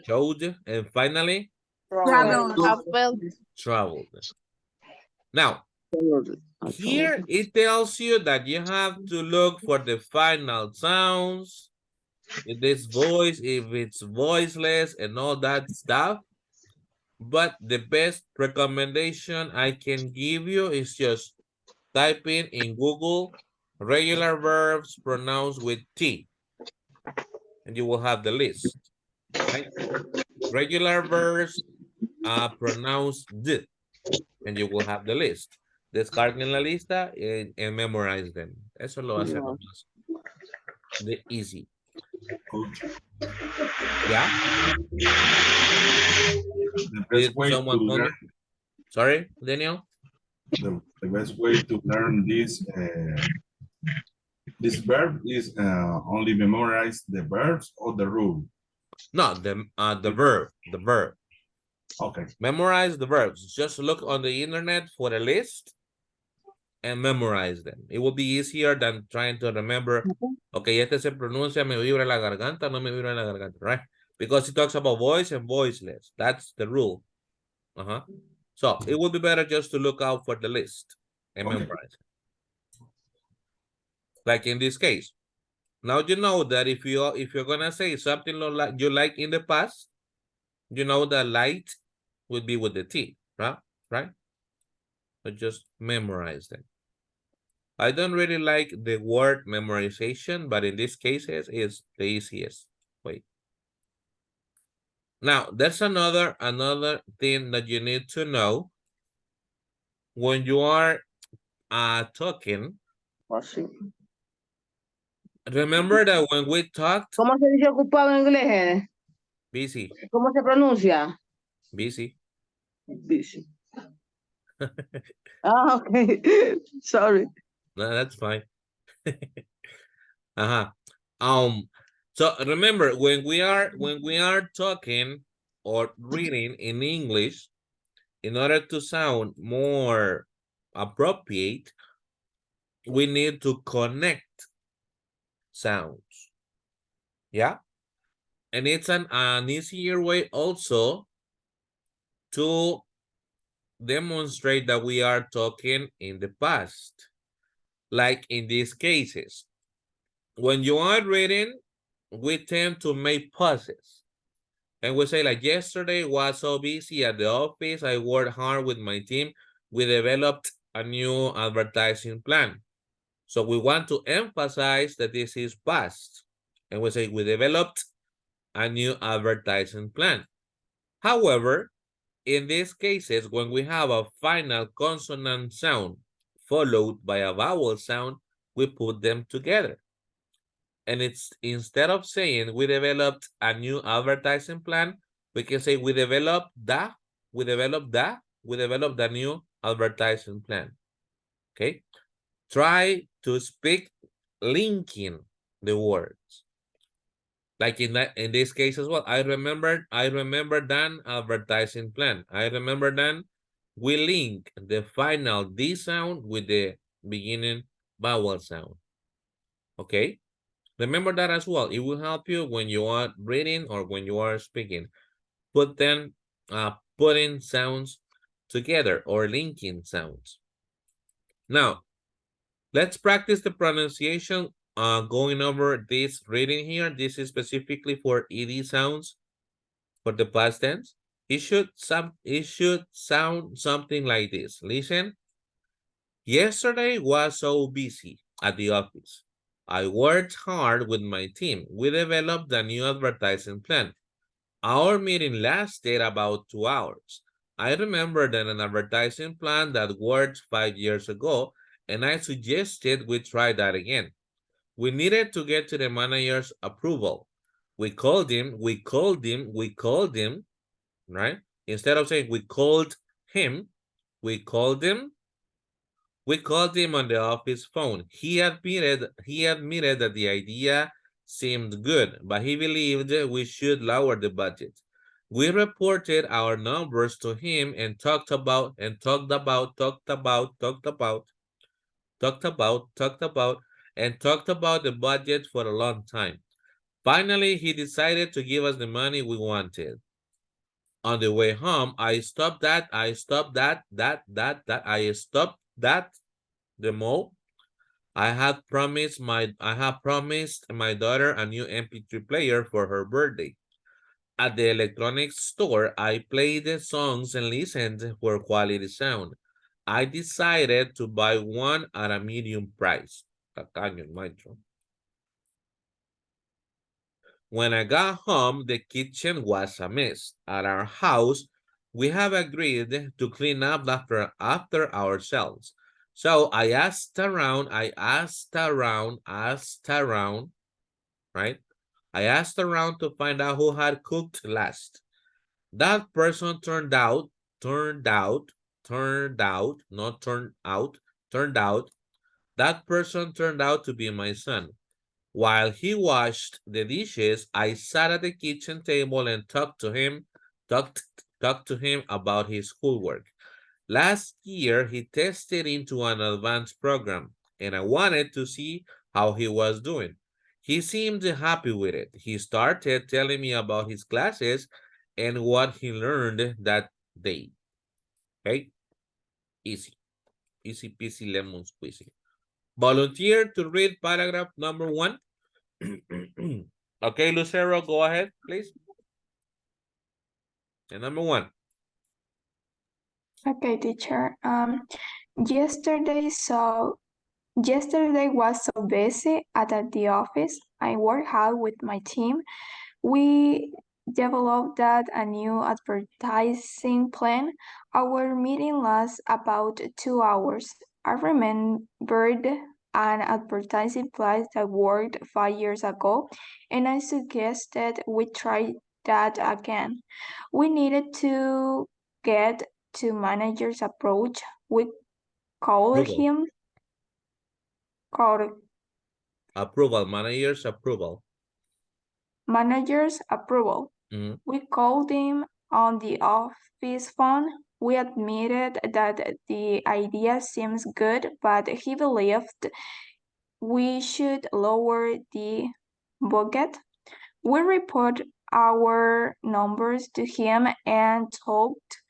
Speaker 1: Showed. And finally. Traveled. Now, here it tells you that you have to look for the final sounds. If this voice, if it's voiceless and all that stuff. But the best recommendation I can give you is just type in Google regular verbs pronounced with T. And you will have the list. Right? Regular verbs pronounced D. And you will have the list. Descarguen la lista and memorize them. Eso lo hace más de easy. Yeah?
Speaker 7: The best way to learn.
Speaker 1: Sorry, Daniel?
Speaker 7: The best way to learn this verb is only memorize the verbs or the rule.
Speaker 1: No, the verb.
Speaker 7: Okay.
Speaker 1: Memorize the verbs. Just look on the internet for a list and memorize them. It will be easier than trying to remember, okay, este se pronuncia, me vibra la garganta, no me vibra la garganta, right? Because it talks about voice and voiceless. That's the rule. So it would be better just to look out for the list and memorize it. Like in this case. Now you know that if you're gonna say something like you like in the past, you know that light would be with the T, right? So just memorize them. I don't really like the word memorization, but in these cases, it's the easiest way. Now, there's another thing that you need to know when you are talking. Remember that when we talked,
Speaker 4: ¿Cómo se dice ocupado en inglés?
Speaker 1: busy,
Speaker 4: ¿Cómo se pronuncia?
Speaker 1: busy.
Speaker 4: Busy. Ah, okay. Sorry.
Speaker 1: No, that's fine. Uh-huh. So remember when we are talking or reading in English, in order to sound more appropriate, we need to connect sounds. Yeah. And it's an easier way also to demonstrate that we are talking in the past. Like in these cases, when you are reading, we tend to make pauses. And we say like, yesterday was so busy at the office. I worked hard with my team. We developed a new advertising plan. So we want to emphasize that this is past. And we say we developed a new advertising plan. However, in these cases, when we have a final consonant sound followed by a vowel sound, we put them together. And it's instead of saying we developed a new advertising plan, we can say we developed the new advertising plan. Okay. Try to speak linking the words. Like in this case as well. I remember that advertising plan. I remember that we link the final D sound with the beginning vowel sound. Okay. Remember that as well. It will help you when you are reading or when you are speaking. Putting sounds together or linking sounds. Now, let's practice the pronunciation going over this reading here. This is specifically for ED sounds for the past tense. It should sound something like this. Listen. Yesterday was so busy at the office. I worked hard with my team. We developed a new advertising plan. Our meeting lasted about 2 hours. I remember that an advertising plan that worked 5 years ago, and I suggested we try that again. We needed to get to the manager's approval. We called him, right? Instead of saying we called him, we called him on the office phone. He admitted that the idea seemed good, but he believed we should lower the budget. We reported our numbers to him and talked about and talked about the budget for a long time. Finally, he decided to give us the money we wanted. On the way home, I stopped the mall. I have promised my daughter a new MP3 player for her birthday. At the electronics store, I played the songs and listened for quality sound. I decided to buy one at a medium price. Tacaño, maestro. When I got home, the kitchen was a mess. At our house, we have agreed to clean up after ourselves. So I asked around, right? I asked around to find out who had cooked last. That person turned out, that person turned out to be my son. While he washed the dishes, I sat at the kitchen table and talked to him about his schoolwork. Last year, he tested into an advanced program, and I wanted to see how he was doing. He seemed happy with it. He started telling me about his classes and what he learned that day. Okay? Easy. Easy peasy lemon squeezy. Volunteer to read paragraph number 1. Okay, Lucero, go ahead, please. And number 1.
Speaker 2: Okay, teacher. Yesterday saw Yesterday was so busy at the office. I worked hard with my team. We developed a new advertising plan. Our meeting lasted about 2 hours. I remembered an advertising plan that worked 5 years ago, and I suggested we try that again. We needed to get to manager's approach. We called
Speaker 1: Approval.
Speaker 2: him called
Speaker 1: Approval. Manager's approval.
Speaker 2: manager's approval.
Speaker 1: Mhm.
Speaker 2: We called him on the office phone. We admitted that the idea seems good, but he believed we should lower the budget. We report our numbers to him and talked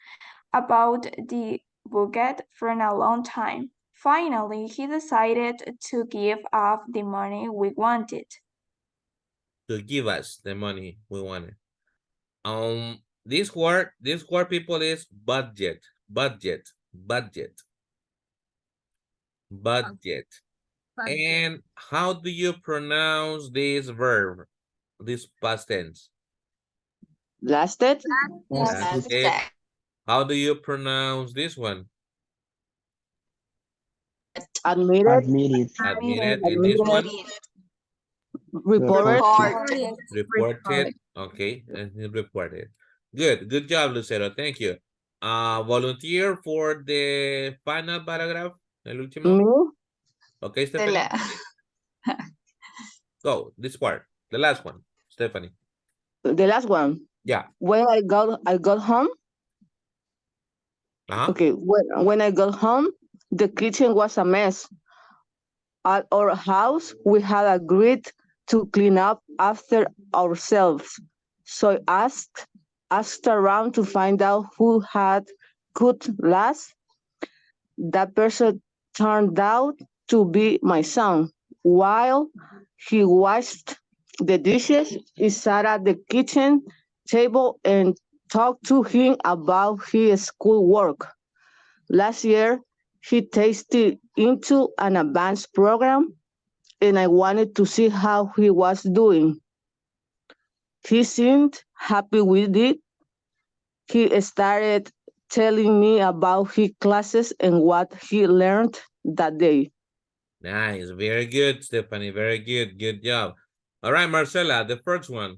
Speaker 2: about the budget for a long time. Finally, he decided to give us the money we wanted.
Speaker 1: To give us the money we wanted. This word people is budget, budget, budget, budget. And how do you pronounce this verb, this past tense?
Speaker 4: Lasted?
Speaker 1: That's it. How do you pronounce this one?
Speaker 4: Admitted?
Speaker 13: Admitted.
Speaker 1: Admitted. And this one?
Speaker 4: Reported?
Speaker 1: Reported. Okay, and he reported. Good job, Lucero. Thank you. Volunteer for the final paragraph, el último.
Speaker 4: Me?
Speaker 1: Okay, Stephanie. Go, this part, the last one, Stephanie.
Speaker 4: The last one.
Speaker 1: Yeah.
Speaker 4: When I got home. Okay, when I got home, the kitchen was a mess. At our house, we had agreed to clean up after ourselves. So I asked around to find out who had cooked last. That person turned out to be my son. While he washed the dishes, he sat at the kitchen table and talked to him about his schoolwork. Last year, he tasted into an advanced program, and I wanted to see how he was doing. He seemed happy with it. He started telling me about his classes and what he learned that day.
Speaker 1: Nice, very good, Stephanie, very good, good job. All right, Marcela, the first one.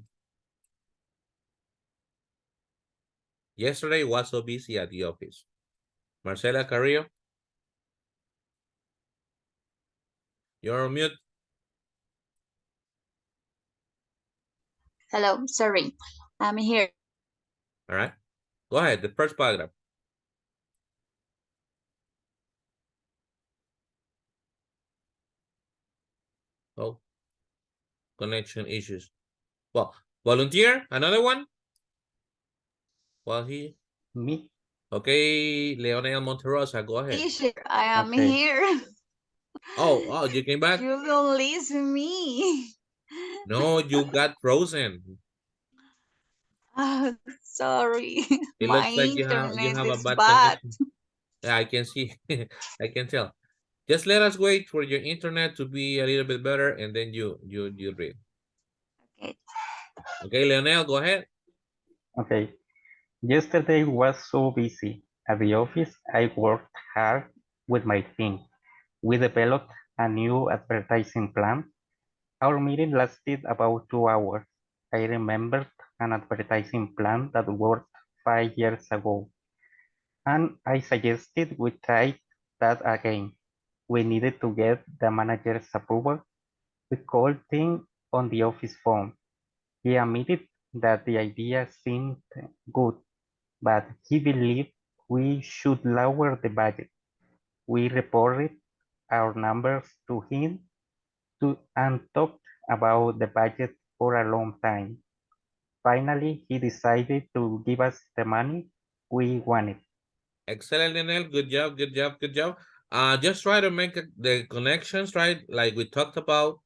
Speaker 1: Yesterday was so busy at the office. Marcela Carrillo. You're on mute.
Speaker 8: Hello, sorry. I'm here.
Speaker 1: All right, go ahead, the first paragraph. Oh, connection issues. Well, volunteer, another one? Well,
Speaker 20: Me?
Speaker 1: Okay, Leonel Monterosa, go ahead.
Speaker 8: Teacher, I am
Speaker 20: Okay.
Speaker 8: here.
Speaker 1: Oh, you came back?
Speaker 8: You don't listen me.
Speaker 1: No, you got frozen.
Speaker 8: Oh, sorry.
Speaker 1: It
Speaker 8: My
Speaker 1: looks like you
Speaker 8: internet
Speaker 1: have a
Speaker 8: is
Speaker 1: bad
Speaker 8: bad.
Speaker 1: connection. Yeah, I can see. I can tell. Just let us wait for your internet to be a little bit better, and then you read.
Speaker 8: Okay.
Speaker 1: Okay, Leonel, go ahead.
Speaker 20: Okay. Yesterday was so busy. At the office, I worked hard with my team. We developed a new advertising plan. Our meeting lasted about 2 hours. I remembered an advertising plan that worked 5 years ago, and I suggested we try that again. We needed to get the manager's approval. We called him on the office phone. He admitted that the idea seemed good, but he believed we should lower the budget. We reported our numbers to him and talked about the budget for a long time. Finally, he decided to give us the money we wanted.
Speaker 1: Excellent, Leonel. Good job, good job, good job. Just try to make the connections, right? Like we talked about.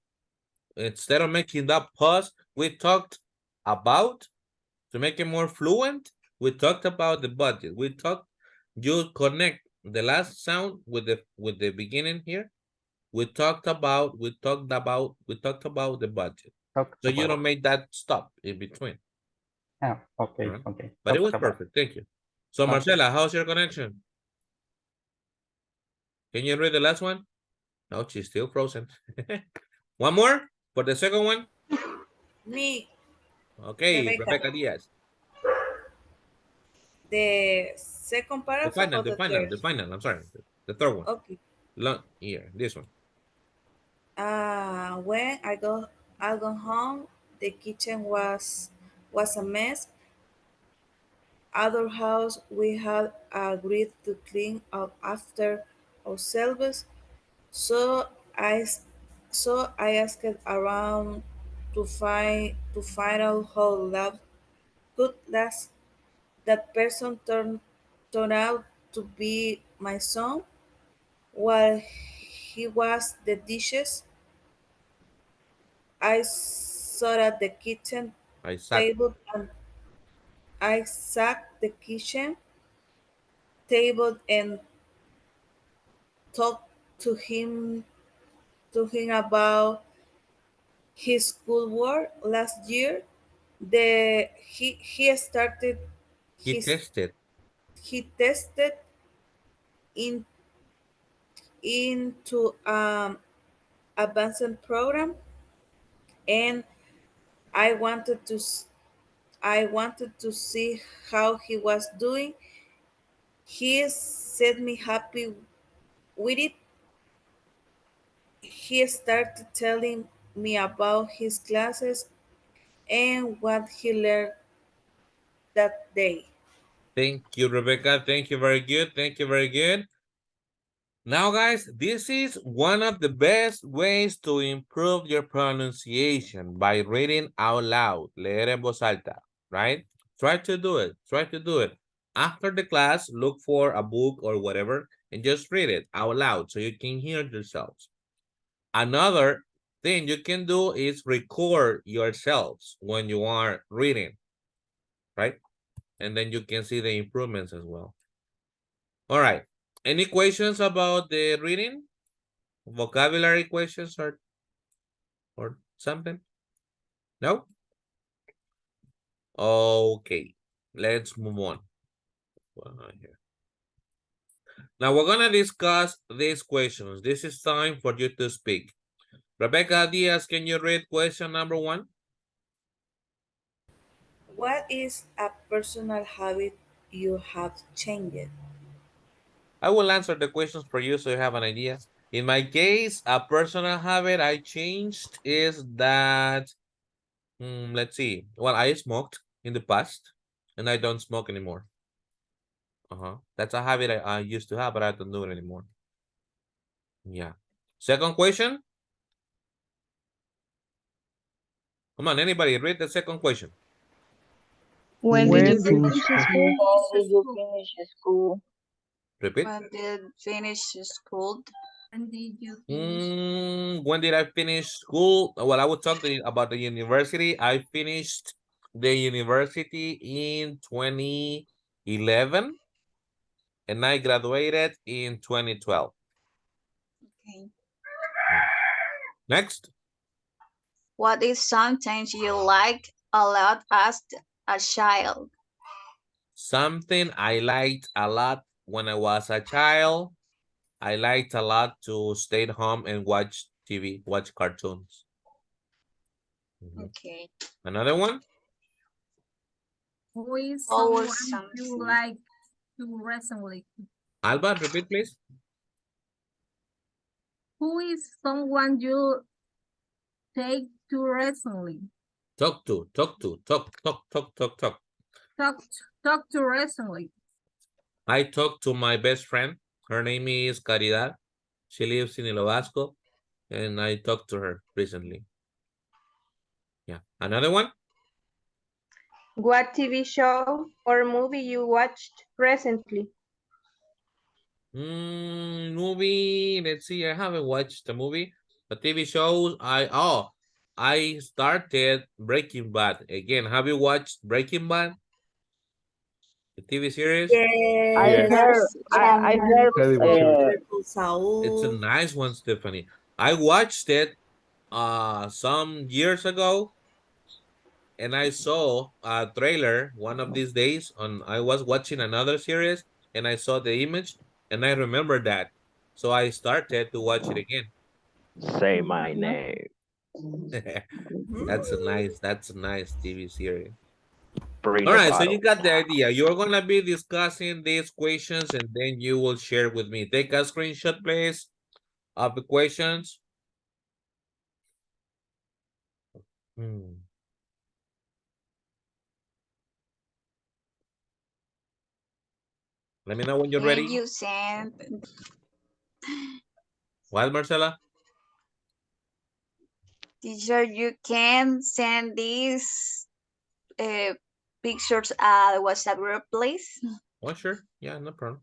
Speaker 1: Instead of making that pause, we talked about, to make it more fluent, we talked about the budget. You connect the last sound with the beginning here, We talked about the budget.
Speaker 20: Talked
Speaker 1: So you don't
Speaker 20: about.
Speaker 1: make that stop in between.
Speaker 20: Ah, okay,
Speaker 1: Alright.
Speaker 20: okay.
Speaker 1: But it was
Speaker 20: Talked about.
Speaker 1: perfect. Thank you. So
Speaker 20: Okay.
Speaker 1: Marcela, how's your connection? Can you read the last one? No, she's still frozen. One more for the second one.
Speaker 3: Me,
Speaker 1: Okay,
Speaker 3: Rebecca.
Speaker 1: Rebecca Diaz.
Speaker 3: The second
Speaker 1: The
Speaker 3: paragraph
Speaker 1: final,
Speaker 3: or
Speaker 1: the
Speaker 3: the
Speaker 1: final,
Speaker 3: third?
Speaker 1: the final. I'm sorry. The third one.
Speaker 3: Okay.
Speaker 1: Here, this one.
Speaker 3: When I got home, the kitchen was a mess. Other house we had agreed to clean up after ourselves. So I s- so I asked around to find out how love could last. That person turned out to be my son. While he was the dishes, I sat at the kitchen
Speaker 1: I sat.
Speaker 3: table and I sat the kitchen table and talked to him about his schoolwork last year. He started
Speaker 1: He
Speaker 3: his
Speaker 1: tested.
Speaker 3: he tested in into advanced program, and I wanted to s- I wanted to see how he was doing. He said me happy with it. He started telling me about his classes and what he learned that day.
Speaker 1: Thank you, Rebecca. Thank you. Very good. Thank you. Very good. Now, guys, this is one of the best ways to improve your pronunciation by reading out loud. Leer en voz alta, right? Try to do it. Try to do it. After the class, look for a book or whatever and just read it out loud so you can hear yourselves. Another thing you can do is record yourselves when you are reading, right? And then you can see the improvements as well. All right. Any questions about the reading? Vocabulary questions or something? No? Okay. Let's move on. Now we're gonna discuss these questions. This is time for you to speak. Rebecca Diaz, can you read question number 1?
Speaker 3: What is a personal habit you have changed?
Speaker 1: I will answer the questions for you so you have an idea. In my case, a personal habit I changed is that, let's see. Well, I smoked in the past and I don't smoke anymore. That's a habit I used to have, but I don't do it anymore. Yeah. Second question. Come on, anybody read the second question.
Speaker 21: When did you finish school?
Speaker 8: When did you finish school?
Speaker 1: Repeat.
Speaker 8: When did finish school?
Speaker 1: When did I finish school? Well, I would talk about the university. I finished the university in 2011 and I graduated in 2012.
Speaker 8: Okay.
Speaker 1: Next.
Speaker 8: What is something you like a lot as a child?
Speaker 1: Something I liked a lot when I was a child. I liked a lot to stay at home and watch TV, watch cartoons.
Speaker 8: Okay.
Speaker 1: Another one?
Speaker 11: Who is
Speaker 8: Always
Speaker 11: someone you
Speaker 8: something.
Speaker 11: like to recently?
Speaker 1: Alba, repeat, please.
Speaker 11: Who is someone you take to recently?
Speaker 1: Talk to. Talk
Speaker 11: To recently.
Speaker 1: I talked to my best friend. Her name is Caridad. She lives in Ilobasco, and I talked to her recently. Yeah. Another one?
Speaker 21: What TV show or movie you watched recently?
Speaker 1: Movie. Let's see. I haven't watched the movie. But TV shows. I started Breaking Bad again. Have you watched Breaking Bad? The TV series?
Speaker 10: I
Speaker 16: Yes.
Speaker 10: heard, I heard,
Speaker 1: It's a nice one, Stephanie. I watched it some years ago, and I saw a trailer one of these days on I was watching another series and I saw the image and I remember that. So I started to watch it again.
Speaker 12: Say my name.
Speaker 1: That's a nice TV series.
Speaker 12: Bring
Speaker 1: All
Speaker 12: the
Speaker 1: right, so you
Speaker 12: bottle.
Speaker 1: got the idea. You're gonna be discussing these questions and then you will share with me. Take a screenshot, please, of the questions. Hmm. Let me know when you're
Speaker 8: Can
Speaker 1: ready.
Speaker 8: you send
Speaker 1: What, Marcela?
Speaker 8: teacher? You can send these uh, pictures at WhatsApp group, please.
Speaker 1: Oh, sure. Yeah, no problem.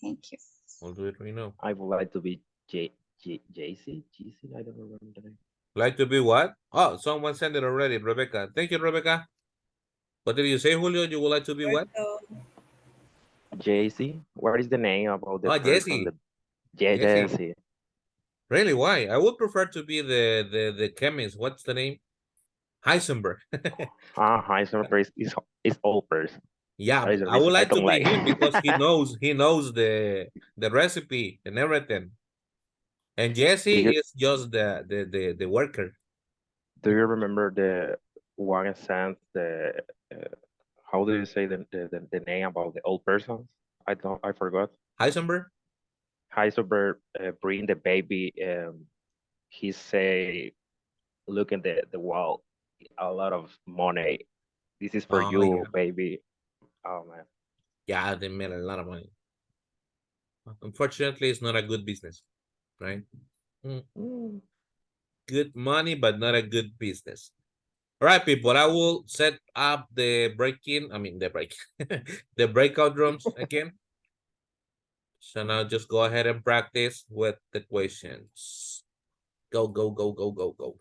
Speaker 8: Thank you.
Speaker 1: I'll do it right now.
Speaker 12: I would like to be JC. I don't remember the name.
Speaker 1: Like to be what? Oh, someone sent it already, Rebecca. Thank you, Rebecca. What did you say, Julio? You would like to be what?
Speaker 12: JC. What is the name about the
Speaker 1: Oh,
Speaker 12: person?
Speaker 1: Jesse. Jesse.
Speaker 12: Jesse.
Speaker 1: Really? Why? I would prefer to be the chemist. What's the name? Heisenberg.
Speaker 12: Heisenberg is old person.
Speaker 1: Yeah,
Speaker 12: That is
Speaker 1: but
Speaker 12: the
Speaker 1: I would
Speaker 12: reason I
Speaker 1: like to
Speaker 12: don't
Speaker 1: be
Speaker 12: like.
Speaker 1: him because he knows the recipe and everything. And
Speaker 12: Do
Speaker 1: Jesse
Speaker 12: you
Speaker 1: is just the worker.
Speaker 12: do you remember the one sent the how do you say the name about the old person? I forgot.
Speaker 1: Heisenberg?
Speaker 12: Heisenberg bring the baby. He say, look in the wall, a lot of money. This is for
Speaker 1: Oh yeah.
Speaker 12: you, baby. Oh man.
Speaker 1: Yeah, they made a lot of money. Unfortunately, it's not a good business, right? Mm. Good money, but not a good business. All right, people, I will set up the the breakout rooms again. So now just go ahead and practice with the questions. Go, go, go, go, go, go.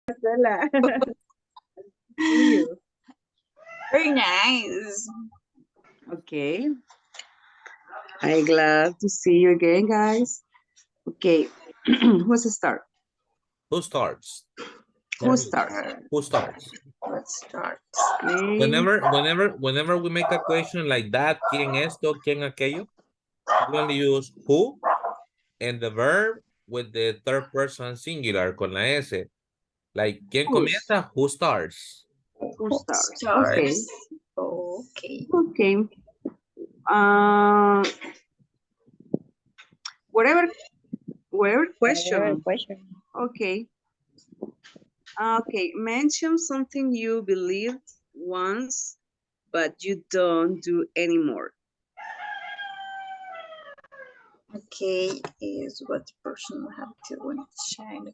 Speaker 10: Marcela. See you.
Speaker 8: Very nice.
Speaker 10: Okay. I'm glad to see you again, guys. Okay. What's the start?
Speaker 1: Who starts?
Speaker 10: Who starts?
Speaker 1: Who starts?
Speaker 8: Let's start.
Speaker 10: Okay.
Speaker 1: Whenever we make a question like that, ¿quién esto? ¿Quién aquello? We only use who and the verb with the third person singular con la S. Like, ¿quién
Speaker 10: Who's?
Speaker 1: comienza? Who starts?
Speaker 10: Who starts? Okay.
Speaker 8: Starts. Okay.
Speaker 10: Okay. Uh, whatever question. Okay. Okay. Mention something you believed once, but you don't do anymore.
Speaker 8: Okay, is what the person have to shine.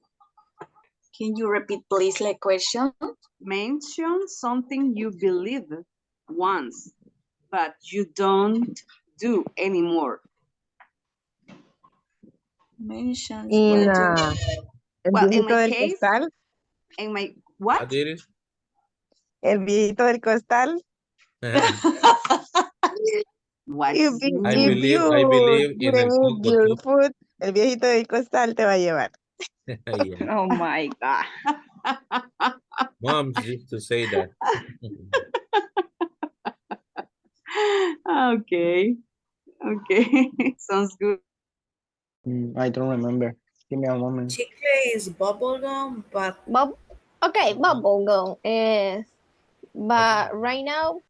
Speaker 8: Can you repeat please the question?
Speaker 10: Mention something you believed once, but you don't do anymore.
Speaker 8: Mentions
Speaker 21: In
Speaker 8: what you...
Speaker 21: el
Speaker 10: Well, in
Speaker 21: viejito
Speaker 10: my
Speaker 21: del
Speaker 10: case,
Speaker 21: costal,
Speaker 10: in my what?
Speaker 21: el viejito del costal.
Speaker 10: What
Speaker 21: If,
Speaker 10: do you
Speaker 1: I
Speaker 21: if
Speaker 10: mean?
Speaker 21: you
Speaker 1: believe in el
Speaker 21: didn't eat
Speaker 1: coco
Speaker 21: your
Speaker 1: too.
Speaker 21: food, el viejito del costal te va a llevar.
Speaker 1: Yeah.
Speaker 10: Oh my God.
Speaker 1: Moms used to say that.
Speaker 10: Okay. Okay. Sounds good.
Speaker 13: I don't remember. Give me a moment.
Speaker 3: Chicle is bubblegum, but
Speaker 5: Okay, bubble gum is, but right now,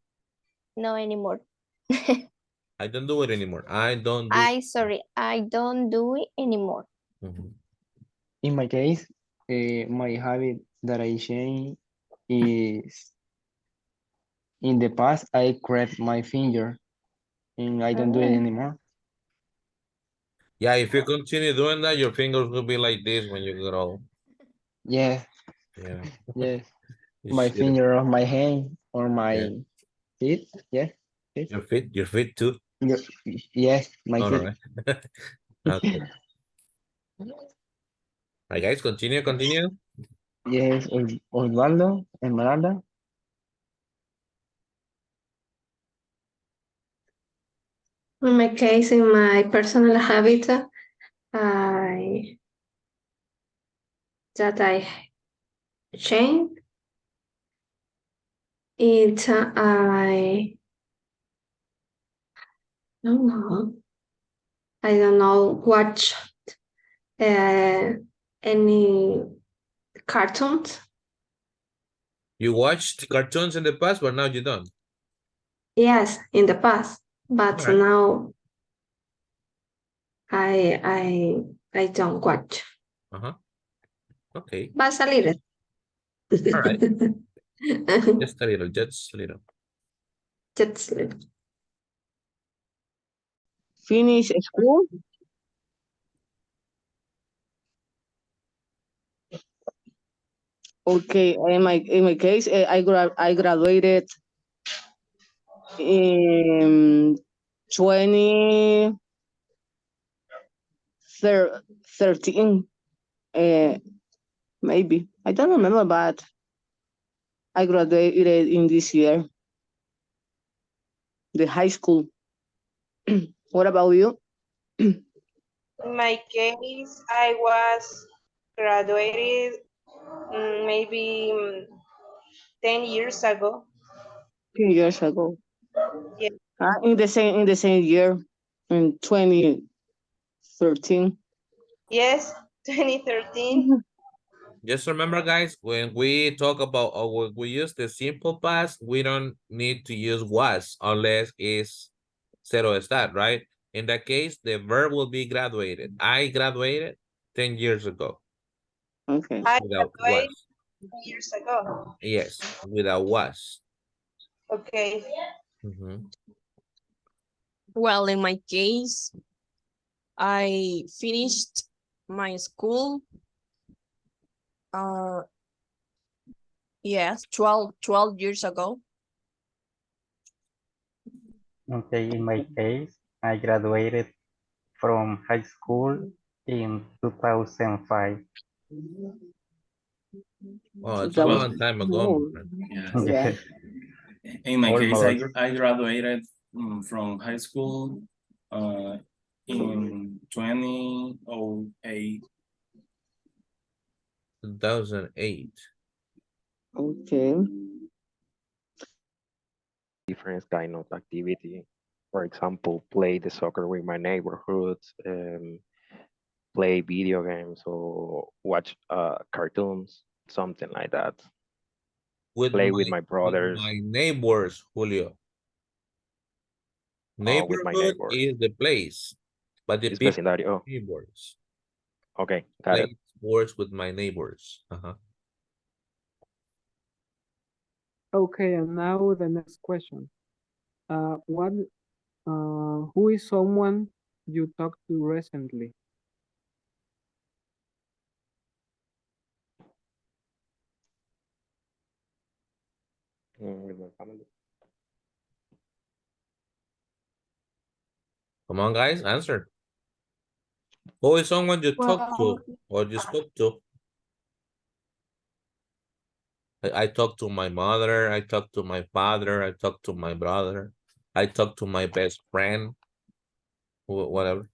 Speaker 5: no anymore.
Speaker 1: I don't do it anymore. I don't do.
Speaker 5: I don't do it anymore.
Speaker 13: In my case, my habit that I change is in the past I cracked my finger and I don't do it anymore.
Speaker 1: Yeah, if you continue doing that, your fingers will be like this when you grow.
Speaker 13: Yeah,
Speaker 1: Yeah.
Speaker 13: yes.
Speaker 1: You
Speaker 13: My
Speaker 1: should.
Speaker 13: finger on my hand or
Speaker 1: Yeah.
Speaker 13: my feet. Yeah. Yes.
Speaker 1: Your feet too.
Speaker 13: Your, yes, my
Speaker 1: All
Speaker 13: feet.
Speaker 1: right. Okay. All right, guys, continue.
Speaker 13: Yes, Osvaldo, Esmeralda.
Speaker 9: In my case, in my personal habit, I that I change it. I don't know watch uh, any cartoons.
Speaker 1: You watched cartoons in the past, but now you don't.
Speaker 9: Yes, in the past,
Speaker 1: All
Speaker 9: but
Speaker 1: right.
Speaker 9: now I don't watch.
Speaker 1: Uh-huh. Okay.
Speaker 9: But a little.
Speaker 1: All right. Just a little, just a little.
Speaker 9: Just a little.
Speaker 4: Finish school. Okay, in my case, I graduated in 2013, maybe. I don't remember, but I graduated in this year, the high school. What about you?
Speaker 14: In my case, I was graduated maybe 10 years ago.
Speaker 4: 10 years ago.
Speaker 14: Yeah.
Speaker 4: In the same year, in 2013.
Speaker 14: Yes, 2013.
Speaker 1: Just remember, guys, when we talk about or when we use the simple past, we don't need to use was unless it's zero estar, right? In that case, the verb will be graduated. I graduated 10 years ago.
Speaker 4: Okay.
Speaker 14: I
Speaker 1: Without
Speaker 14: graduated
Speaker 1: was.
Speaker 14: 10 years ago.
Speaker 1: Yes, without was.
Speaker 14: Okay.
Speaker 17: Well, in my case, I finished my school. Yes, 12 years ago.
Speaker 20: Okay, in my case, I graduated from high school in 2005.
Speaker 1: Oh, it's a
Speaker 4: That was
Speaker 1: long time ago, my
Speaker 4: small.
Speaker 1: friend.
Speaker 6: Yes.
Speaker 4: Yeah.
Speaker 6: In my case,
Speaker 12: Almost.
Speaker 6: I graduated from high school in 2008.
Speaker 1: 2008.
Speaker 4: Okay.
Speaker 12: Different kind of activity. For example, play the soccer with my neighborhoods, play video games or watch cartoons, something like that. Play with my
Speaker 1: With
Speaker 12: brothers,
Speaker 1: my neighbors, Julio.
Speaker 12: with my
Speaker 1: Neighborhood
Speaker 12: neighbors.
Speaker 1: is the place, but the
Speaker 12: It's
Speaker 1: people
Speaker 12: vecindario.
Speaker 1: neighbors.
Speaker 12: Okay, got it.
Speaker 1: Play sports with my neighbors.
Speaker 16: Okay, and now the next question. Who is someone you talked to recently?
Speaker 12: With my family.
Speaker 1: Come on, guys, answer. Who is someone you talk
Speaker 2: Well,
Speaker 1: to or you spoke to? I talk to my mother, I talk to my father, I talk to my brother, I talk to my best friend, whatever.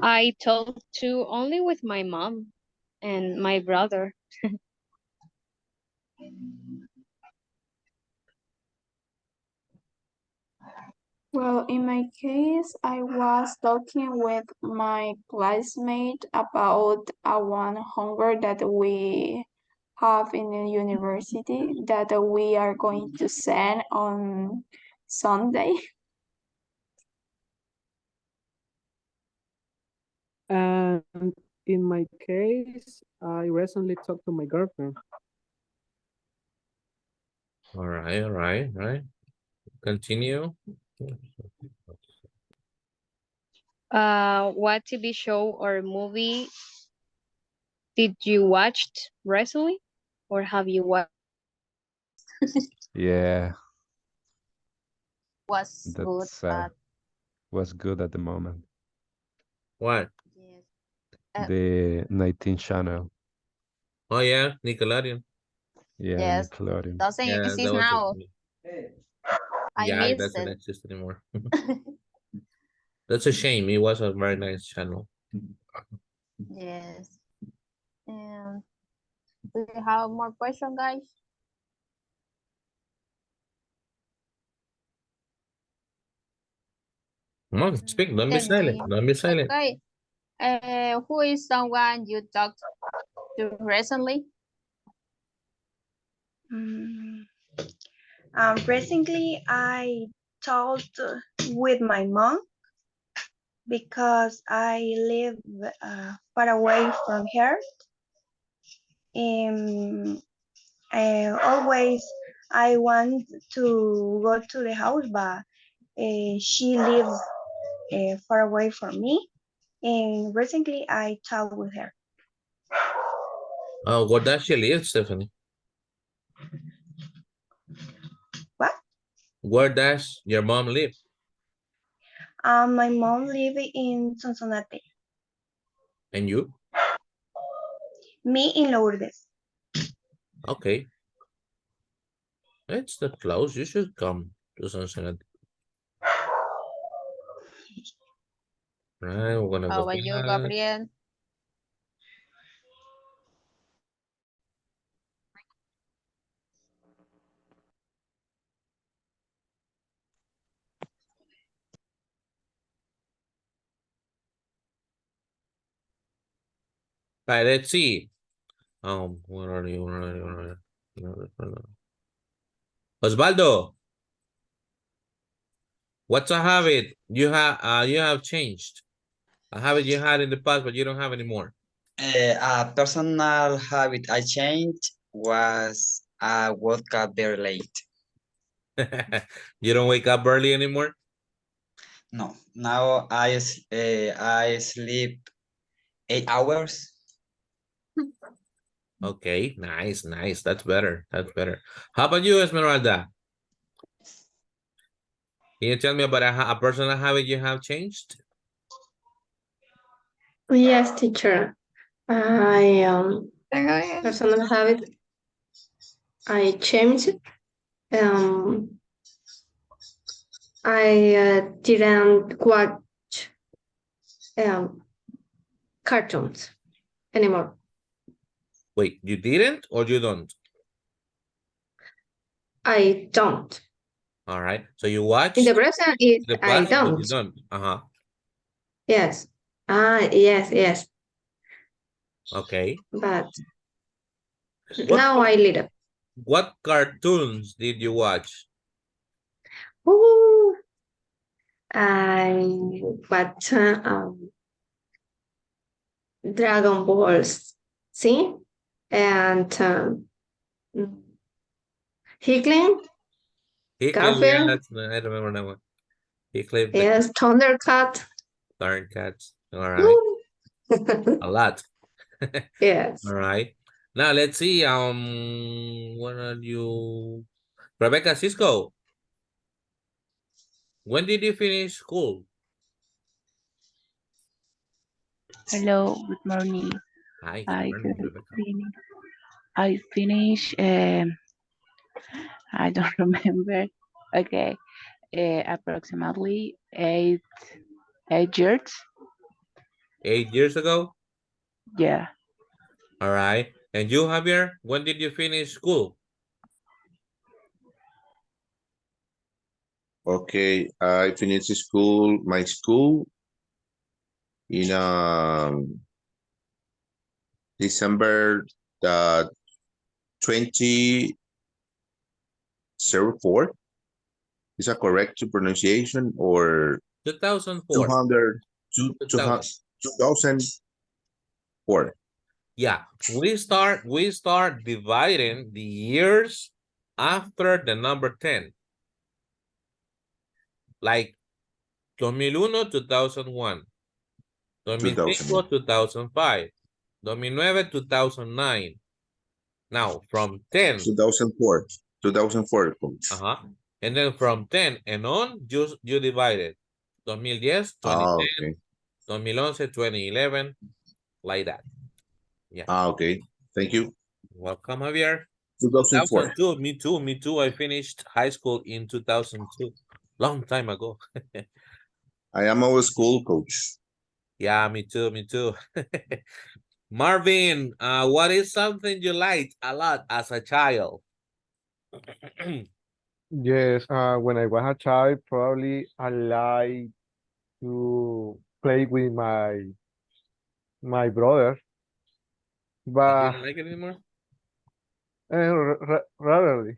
Speaker 22: I talk to only with my mom and my brother.
Speaker 2: well, in my case, I was talking with my classmate about one homework that we have in the university that we are going to send on Sunday.
Speaker 16: And in my case, I recently talked to my girlfriend.
Speaker 1: All right. Continue.
Speaker 22: What TV show or movie did you watch recently, or have you watched?
Speaker 18: Yeah,
Speaker 15: Was good,
Speaker 18: that's
Speaker 15: but
Speaker 18: was good at the moment.
Speaker 1: What?
Speaker 15: yes.
Speaker 18: The 19 channel.
Speaker 1: Oh yeah, Nickelodeon.
Speaker 18: Yeah,
Speaker 15: Yes,
Speaker 18: Nickelodeon.
Speaker 15: doesn't
Speaker 1: Yeah, that
Speaker 15: exist
Speaker 1: was
Speaker 15: now. I
Speaker 1: yeah, it
Speaker 15: missed
Speaker 1: doesn't
Speaker 15: it.
Speaker 1: exist anymore. That's a shame. It was a very nice channel.
Speaker 15: Yes. And do you have more questions, guys?
Speaker 1: Come on, speak. Don't be
Speaker 15: Tell
Speaker 1: silent.
Speaker 15: me.
Speaker 1: Don't be silent.
Speaker 15: Okay. Who is someone you talked to recently?
Speaker 19: Mm, recently, I talked with my mom because I live far away from her. And always I want to go to the house, but she lives far away from me. And recently, I talked with her.
Speaker 1: Oh, where does she live, Stephanie?
Speaker 19: What?
Speaker 1: Where does your mom live?
Speaker 19: My mom lives in Sonsonate.
Speaker 1: And you?
Speaker 19: Me in Lourdes.
Speaker 1: Okay. It's that close. You should come to Cincinnati. Right, we're gonna
Speaker 15: How
Speaker 1: go
Speaker 15: about you,
Speaker 1: back.
Speaker 15: Gabriel?
Speaker 1: Right, let's see. Where are you? Where are you? Where are you? Osvaldo, what's a habit you have changed? A habit you had in the past, but you don't have anymore.
Speaker 23: A personal habit I changed was I woke up very late.
Speaker 1: You don't wake up early anymore?
Speaker 23: No, now I sleep 8 hours.
Speaker 1: Okay, nice, nice. That's better. That's better. How about you, Esmeralda? Can you tell me about a personal habit you have changed?
Speaker 9: Yes, teacher. I personal habit I changed. I didn't watch cartoons anymore.
Speaker 1: Wait, you didn't or you don't?
Speaker 9: I don't.
Speaker 1: All right. So you watched
Speaker 9: In the present, it
Speaker 1: the
Speaker 9: I
Speaker 1: past, but you
Speaker 9: don't.
Speaker 1: don't. Uh-huh.
Speaker 9: Yes. Yes, yes.
Speaker 1: Okay.
Speaker 9: But
Speaker 1: What
Speaker 9: now I little.
Speaker 1: what cartoons did you watch?
Speaker 9: Ooh, I watch Dragon Balls. See? And Hickling,
Speaker 1: Hickling, yeah,
Speaker 9: Garfield,
Speaker 1: I remember that one. Hickling, the
Speaker 9: yes, Thundercat.
Speaker 1: Cats. All right. A lot.
Speaker 9: Yes.
Speaker 1: All right. Now let's see. What are you? Rebecca Cisco. When did you finish school?
Speaker 24: Hello, good morning.
Speaker 1: Hi, good
Speaker 24: I
Speaker 1: morning, Rebecca.
Speaker 24: I finish. I don't remember. Okay, approximately 8 years.
Speaker 1: 8 years ago?
Speaker 24: Yeah,
Speaker 1: All right. And you, Javier, when did you finish school?
Speaker 25: Okay, I finished my school in December the 2004. Is that correct pronunciation or
Speaker 1: 2004.
Speaker 25: 200,
Speaker 1: 2000.
Speaker 25: 2004?
Speaker 1: Yeah, we start dividing the years after the number 10. Like 2001, 2001. 2005, 2005. 2009, 2009. Now, from 10.
Speaker 25: 2004. 2004, coach.
Speaker 1: And then from 10 and on, you divide it. 2010, 2010,
Speaker 25: Okay.
Speaker 1: 2011, 2011, like that. Yeah.
Speaker 25: Okay. Thank you.
Speaker 1: Welcome, Javier.
Speaker 25: 2004.
Speaker 1: 2002, me too. I finished high school in 2002. Long time ago.
Speaker 25: I am our school coach.
Speaker 1: Yeah, me too. Marvin, what is something you liked a lot as a child?
Speaker 7: Yes, when I was a child, probably I like to play with my brother,
Speaker 1: And you
Speaker 7: but
Speaker 1: don't like it anymore?
Speaker 7: rarely.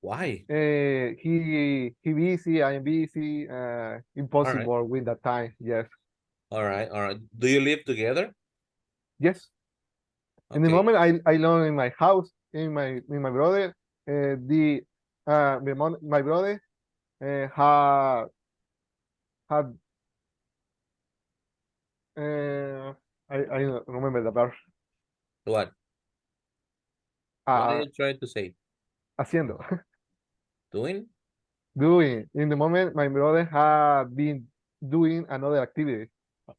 Speaker 1: Why?
Speaker 7: He busy, I'm busy,
Speaker 1: All right.
Speaker 7: impossible with that time. Yes,
Speaker 1: All right. Do you live together?
Speaker 7: yes. In the
Speaker 1: Okay.
Speaker 7: moment I live in my house, in my brother, my brother had I don't remember the verb.
Speaker 1: What? What are you trying to say?
Speaker 7: Haciendo.
Speaker 1: Doing?
Speaker 7: Doing. In the moment, my brother had been doing another activity.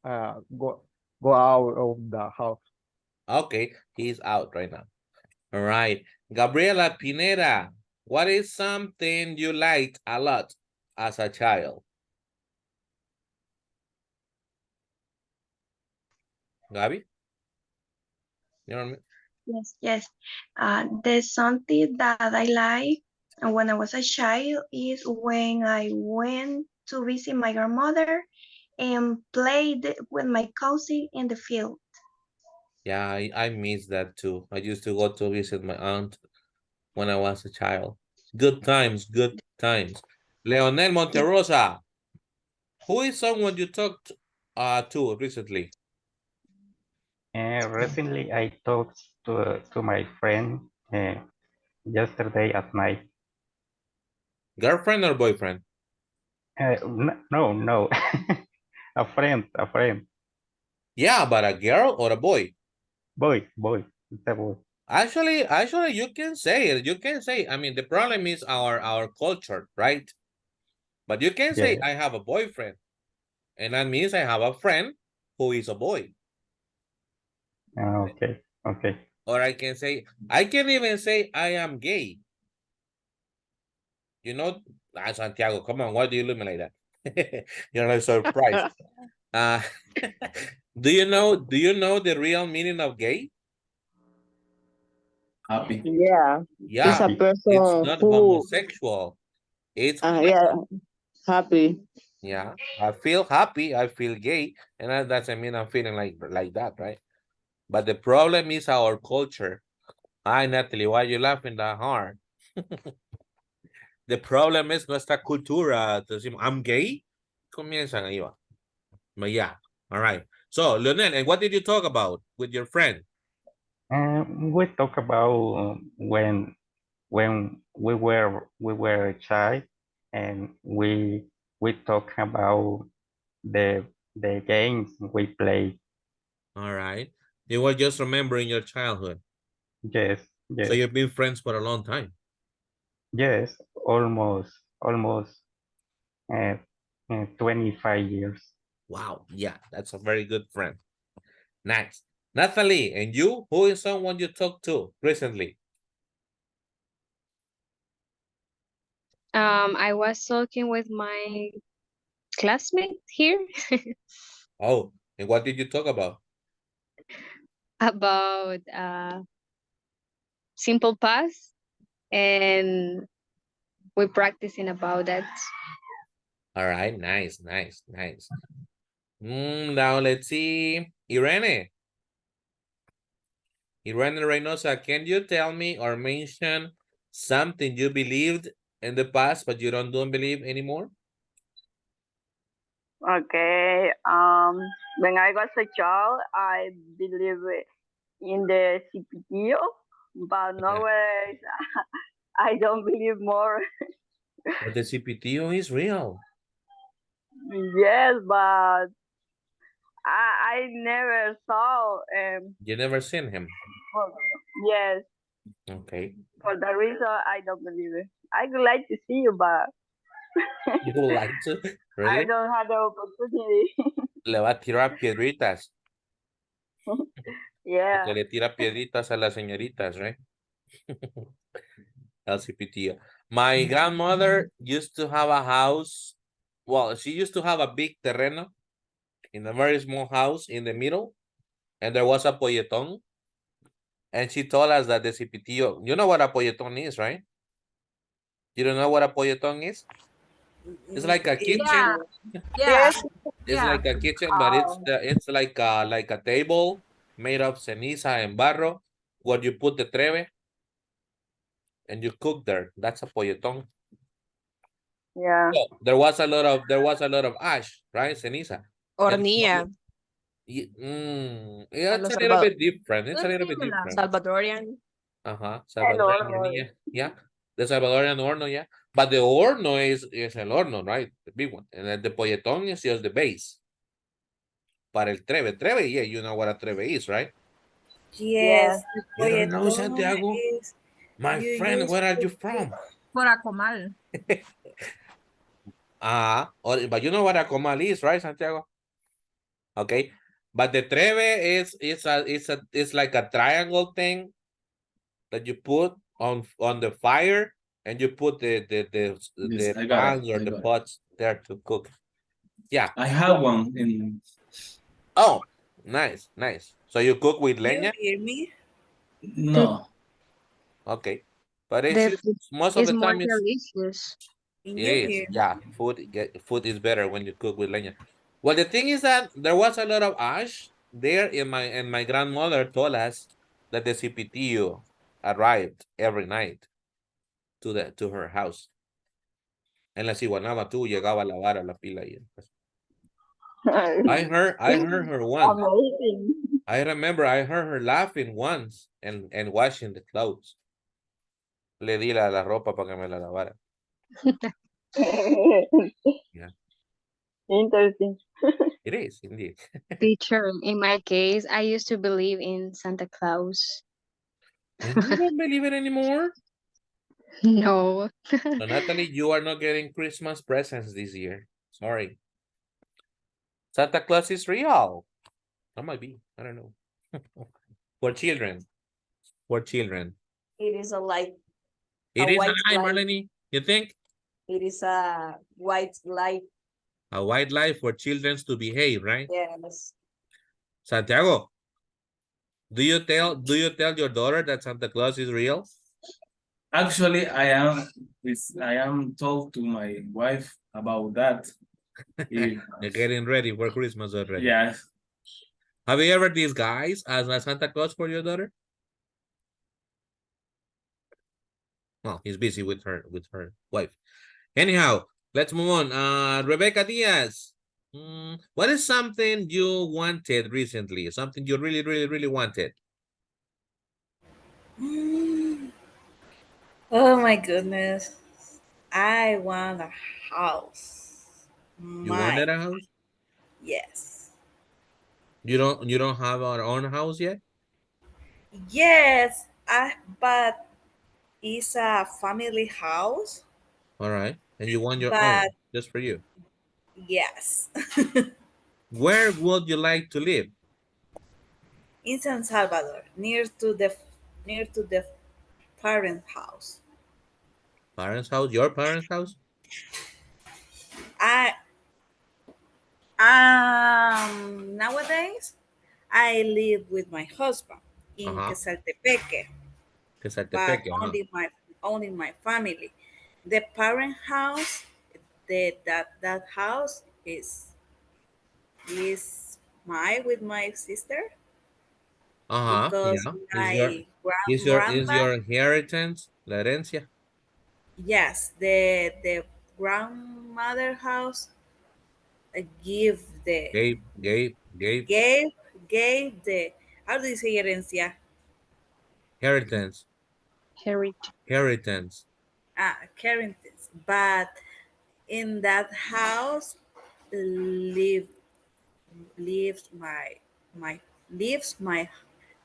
Speaker 7: Go out of the house.
Speaker 1: Okay, he's out right now. All right. Gabriela Pineda, what is something you liked a lot as a child? Gabi? You know what
Speaker 19: Yes, yes. There's something that I like when I was a child is when I went to visit my grandmother and played with my cousin in the field.
Speaker 1: Yeah, I miss that too. I used to go to visit my aunt when I was a child. Good times, good times. Leonel Monterosa, who is someone you talked to recently?
Speaker 20: Recently, I talked to my friend yesterday at night.
Speaker 1: Girlfriend or boyfriend?
Speaker 20: No, a friend.
Speaker 1: Yeah, but a girl or a boy?
Speaker 20: Boy, it's a boy.
Speaker 1: Actually, you can say it. You can say, I mean, the problem is our culture, right? But you can say,
Speaker 20: Yeah.
Speaker 1: I have a boyfriend. And that means I have a friend who is a boy.
Speaker 20: Okay.
Speaker 1: Or I can even say I am gay. You know, Santiago, come on, why do you look me like that? You're not surprised. Uh, do you know the real meaning of gay?
Speaker 6: Happy.
Speaker 4: Yeah, it's
Speaker 1: Yeah,
Speaker 4: a
Speaker 1: it's
Speaker 4: person
Speaker 1: not
Speaker 4: who,
Speaker 1: homosexual. It's
Speaker 4: yeah, happy.
Speaker 1: yeah. I feel happy, I feel gay, and that doesn't mean I'm feeling like that, right? But the problem is our culture. Hi, Natalie, why are you laughing that hard? The problem is nuestra cultura. Decimos, I'm gay. Comienzan ahí va. But yeah, all right. So, Leonel, and what did you talk about with your friend?
Speaker 20: We talk about when we were a child, and we talk about the games we play.
Speaker 1: All right. You were just remembering your childhood.
Speaker 20: Yes,
Speaker 1: So
Speaker 20: yes,
Speaker 1: you've been friends for a long time.
Speaker 20: yes. Almost uh, 25 years.
Speaker 1: Wow. Yeah, that's a very good friend. Nice. Natalie, and you? Who is someone you talked to recently?
Speaker 22: I was talking with my classmate here
Speaker 1: Oh, and what did you talk about?
Speaker 22: about simple past, and we're practicing about that.
Speaker 1: All right. Nice. Now let's see. Irene. Irene Reynosa, can you tell me or mention something you believed in the past, but you don't believe anymore?
Speaker 8: Okay. When I was a child, I believe in the CPTO, but nowadays I don't believe more.
Speaker 1: But the CPTO is real.
Speaker 8: Yes, but I never saw
Speaker 1: You never seen him.
Speaker 8: for, yes,
Speaker 1: Okay.
Speaker 8: for that reason I don't believe it. I would like to see you, but
Speaker 1: You would like to?
Speaker 8: I
Speaker 1: Really?
Speaker 8: don't have the opportunity.
Speaker 1: Le va a tirar piedritas.
Speaker 8: Yeah.
Speaker 1: Porque le tira piedritas a las señoritas, right? LCPT. My grandmother used to have a house. Well, she used to have a big terreno in a very small house in the middle. And there was a polleton. And she told us that the CPTO, you know what a polleton is, right? You don't know what a polleton is? It's like a kitchen.
Speaker 17: Yeah, yeah,
Speaker 8: Yes.
Speaker 1: It's
Speaker 17: yeah.
Speaker 1: like a kitchen, but
Speaker 8: Oh,
Speaker 1: it's like a table made of ceniza and barro where you put the treve and you cook there. That's a polleton.
Speaker 8: yeah.
Speaker 1: So there was a lot of ash, right? Ceniza. And
Speaker 17: Hornilla.
Speaker 1: yeah,
Speaker 17: A
Speaker 1: it's
Speaker 17: los
Speaker 1: a little
Speaker 17: Salvador.
Speaker 1: bit different. It's a
Speaker 17: It's
Speaker 1: little bit
Speaker 17: similar.
Speaker 1: different.
Speaker 17: Salvadorian.
Speaker 1: Salvadorian hornilla. Yeah. The Salvadorian horno, yeah. But the horno is el horno, right? The big one. And then the polleton is just the base. Para el treve. Treve, yeah, you know what a treve is, right?
Speaker 8: Yes.
Speaker 3: Yes, the
Speaker 1: You don't know,
Speaker 3: polletón
Speaker 1: Santiago?
Speaker 3: is
Speaker 1: My
Speaker 3: you
Speaker 1: friend,
Speaker 3: use
Speaker 1: where are
Speaker 3: to
Speaker 1: you
Speaker 3: cook.
Speaker 1: from?
Speaker 17: Por acomal.
Speaker 1: But you know what a comal is, right, Santiago? Okay. But the treve is like a triangle thing that you put on the fire and you put
Speaker 6: Yes,
Speaker 1: the
Speaker 6: I got it.
Speaker 1: pans or
Speaker 6: I
Speaker 1: the
Speaker 6: got it.
Speaker 1: pots there to cook. Yeah.
Speaker 6: I have one in.
Speaker 1: Oh, nice, nice. So you cook with
Speaker 3: You
Speaker 1: leña?
Speaker 3: hear me?
Speaker 6: No.
Speaker 1: Okay. But it's
Speaker 22: The
Speaker 1: just,
Speaker 22: food
Speaker 1: most of
Speaker 22: is
Speaker 1: the
Speaker 22: more
Speaker 1: time
Speaker 22: delicious.
Speaker 3: Can
Speaker 1: it
Speaker 3: you
Speaker 1: is.
Speaker 3: hear me?
Speaker 1: Yeah, food is better when you cook with leña. Well, the thing is that there was a lot of ash there and my grandmother told us that the CPTO arrived every night to her house. En la ciguanaba tú llegaba a lavar a la pila y pues, I heard her once.
Speaker 8: Amazing.
Speaker 1: I remember I heard her laughing once and washing the clothes. Le di la ropa para que me la lavara. Yeah,
Speaker 8: Interesting.
Speaker 1: it is indeed.
Speaker 22: Teacher, in my case, I used to believe in Santa Claus.
Speaker 1: And you don't believe it anymore?
Speaker 22: No.
Speaker 1: So Natalie, you are not getting Christmas presents this year. Sorry. Santa Claus is real. That might be. I don't know. For children. For children.
Speaker 17: It is a light,
Speaker 1: It
Speaker 17: a
Speaker 1: is a
Speaker 17: white
Speaker 1: lie,
Speaker 17: light.
Speaker 1: Marlene. You think?
Speaker 17: It is a white light.
Speaker 1: A white lie for children to behave, right?
Speaker 17: Yes.
Speaker 1: Santiago, do you tell your daughter that Santa Claus is real?
Speaker 6: Actually, I am told to my wife about that. If,
Speaker 1: You're getting ready for Christmas already.
Speaker 6: yes.
Speaker 1: Have you ever disguised as a Santa Claus for your daughter? Well, he's busy with her wife. Anyhow, let's move on. Rebecca Diaz. What is something you wanted recently? Something you really, really, really wanted?
Speaker 3: Oh my goodness. I want a house.
Speaker 1: You
Speaker 3: Mine.
Speaker 1: wanted a house?
Speaker 3: Yes.
Speaker 1: You don't have our own house yet?
Speaker 3: Yes, but it's a family house.
Speaker 1: All right. And you want your
Speaker 3: But
Speaker 1: own, just for you.
Speaker 3: yes,
Speaker 1: Where would you like to live?
Speaker 3: in San Salvador, near to the parent house.
Speaker 1: Parents' house? Your parents' house?
Speaker 3: I nowadays I live with my husband in
Speaker 1: Uh-huh.
Speaker 3: Quesaltepeque, but
Speaker 1: Quesaltepeque, uh-huh.
Speaker 3: only my family. The parent house, that house is mine with my sister
Speaker 1: Uh-huh.
Speaker 3: because
Speaker 1: Yeah.
Speaker 3: my
Speaker 1: Is
Speaker 3: grandma,
Speaker 1: your inheritance la herencia?
Speaker 3: yes, the grandmother house give the
Speaker 1: Gave
Speaker 3: gave gave the, how do you say herencia?
Speaker 1: inheritance.
Speaker 22: Heritage.
Speaker 1: Inheritance.
Speaker 3: Carringtons, but in that house live leaves my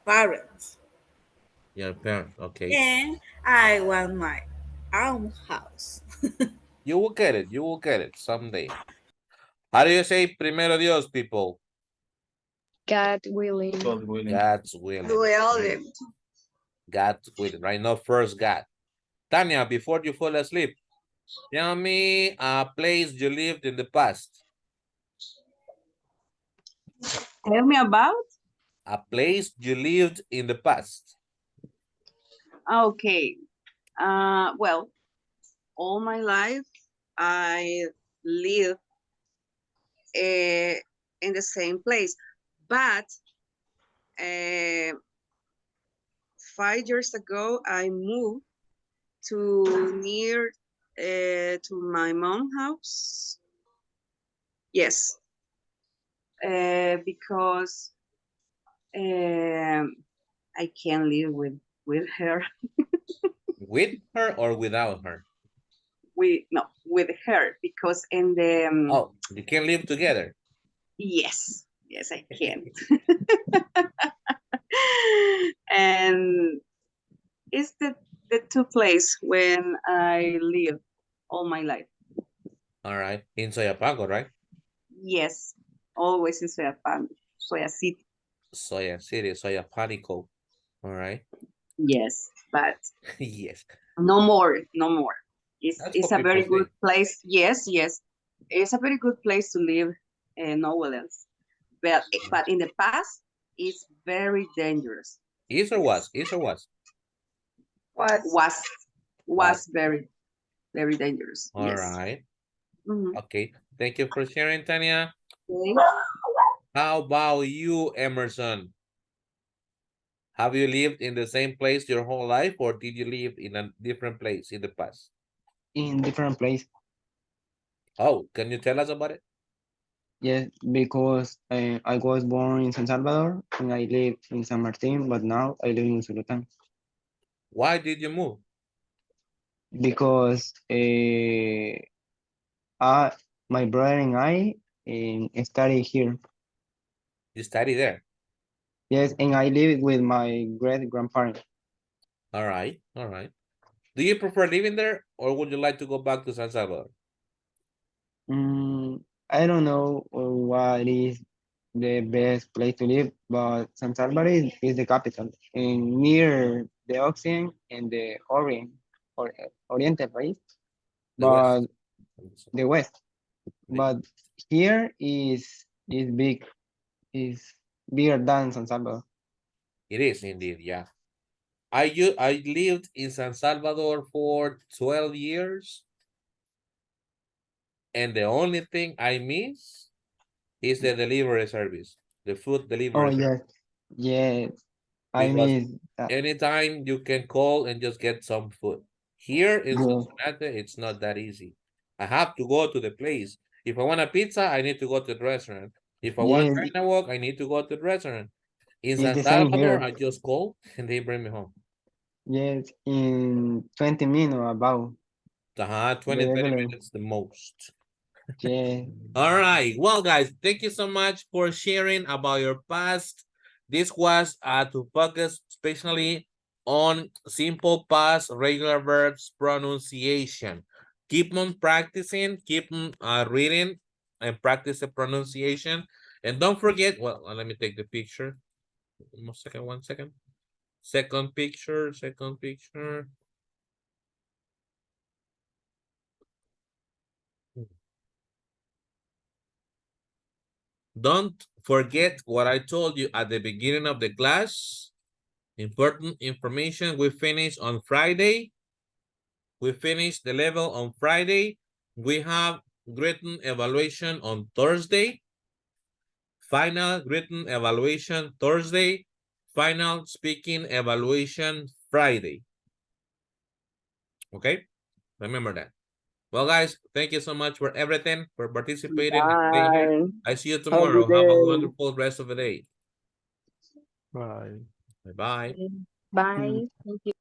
Speaker 3: parents,
Speaker 1: Your parents, okay.
Speaker 3: and I want my own house.
Speaker 1: You will get it. You will get it someday. How do you say primero Dios, people?
Speaker 22: God willing.
Speaker 6: God willing.
Speaker 1: God's willing.
Speaker 8: Willing.
Speaker 1: God's willing, right? Not first God. Tanya, before you fall asleep, tell me a place you lived in the past.
Speaker 24: Tell me about.
Speaker 1: A place you lived in the past.
Speaker 24: Okay. Well, all my life I live in the same place, but 5 years ago I moved to near to my mom's house. Yes, because I can't live with her.
Speaker 1: With her or without her?
Speaker 24: With her, because in the
Speaker 1: Oh, you can live together.
Speaker 24: yes, I can. And it's the two place when I live all my life.
Speaker 1: All right, in Soyapango, right?
Speaker 24: Yes, always in Soya City.
Speaker 1: Soya City, Soyapanico. All right.
Speaker 24: Yes, but
Speaker 1: Yes.
Speaker 24: no more.
Speaker 1: That's
Speaker 24: It's
Speaker 1: what
Speaker 24: a very
Speaker 1: people
Speaker 24: good
Speaker 1: say.
Speaker 24: place. Yes, it's a very good place to live. Nowhere else. But in the past, it's very dangerous.
Speaker 1: Is or was? Is or was?
Speaker 24: Was very, very dangerous.
Speaker 1: All
Speaker 24: Yes.
Speaker 1: right.
Speaker 24: Mhm.
Speaker 1: Okay. Thank you for sharing, Tanya.
Speaker 24: Okay.
Speaker 1: How about you, Emerson? Have you lived in the same place your whole life, or did you live in a different place in the past?
Speaker 5: In different place.
Speaker 1: Oh, can you tell us about it?
Speaker 5: Yes, because I was born in San Salvador and I live in San Martin, but now I live in Sultan.
Speaker 1: Why did you move?
Speaker 5: Because my brother and I study here.
Speaker 1: You study there?
Speaker 5: Yes, and I live with my great grandparents.
Speaker 1: All right, all right. Do you prefer living there, or would you like to go back to San Salvador?
Speaker 5: I don't know what is the best place to live, but San Salvador is the capital and near the ocean and the Oriental, right?
Speaker 1: The West.
Speaker 5: But the West. But here is big, is bigger than San Salvador.
Speaker 1: It is indeed, yeah. I lived in San Salvador for 12 years. And the only thing I miss is the delivery service, the food
Speaker 5: Oh
Speaker 1: delivery service.
Speaker 5: yes, yes. I
Speaker 1: Because
Speaker 5: miss that.
Speaker 1: anytime you can call and just get some food. Here in
Speaker 5: Yes.
Speaker 1: Cincinnati, it's not that easy. I have to go to the place. If I want a pizza, I need to go to the restaurant. If I want
Speaker 5: Yes,
Speaker 1: China walk, I need to go to the restaurant. In
Speaker 5: it's
Speaker 1: San
Speaker 5: the same
Speaker 1: Salvador,
Speaker 5: here.
Speaker 1: I just call and they bring me home.
Speaker 5: Yes, in 20 minutes about
Speaker 1: 20,
Speaker 5: the
Speaker 1: 30
Speaker 5: regular.
Speaker 1: minutes the most.
Speaker 5: Yeah.
Speaker 1: All right. Well, guys, thank you so much for sharing about your past. This was to focus especially on simple past regular verbs pronunciation. Keep on practicing, keep on reading and practice the pronunciation. And don't forget, well, let me take the picture. 1 second, 1 second. Second picture, second picture. Don't forget what I told you at the beginning of the class. Important information. We finished on Friday. We finished the level on Friday. We have written evaluation on Thursday. Final written evaluation Thursday. Final speaking evaluation Friday. Okay? Remember that. Well, guys, thank you so much for everything, for participating and staying here.
Speaker 4: Bye.
Speaker 1: I see you
Speaker 4: Have a good
Speaker 1: tomorrow. Have a
Speaker 4: day.
Speaker 1: wonderful rest of the day.
Speaker 7: Bye.
Speaker 1: Bye-bye.
Speaker 22: Bye. Thank you.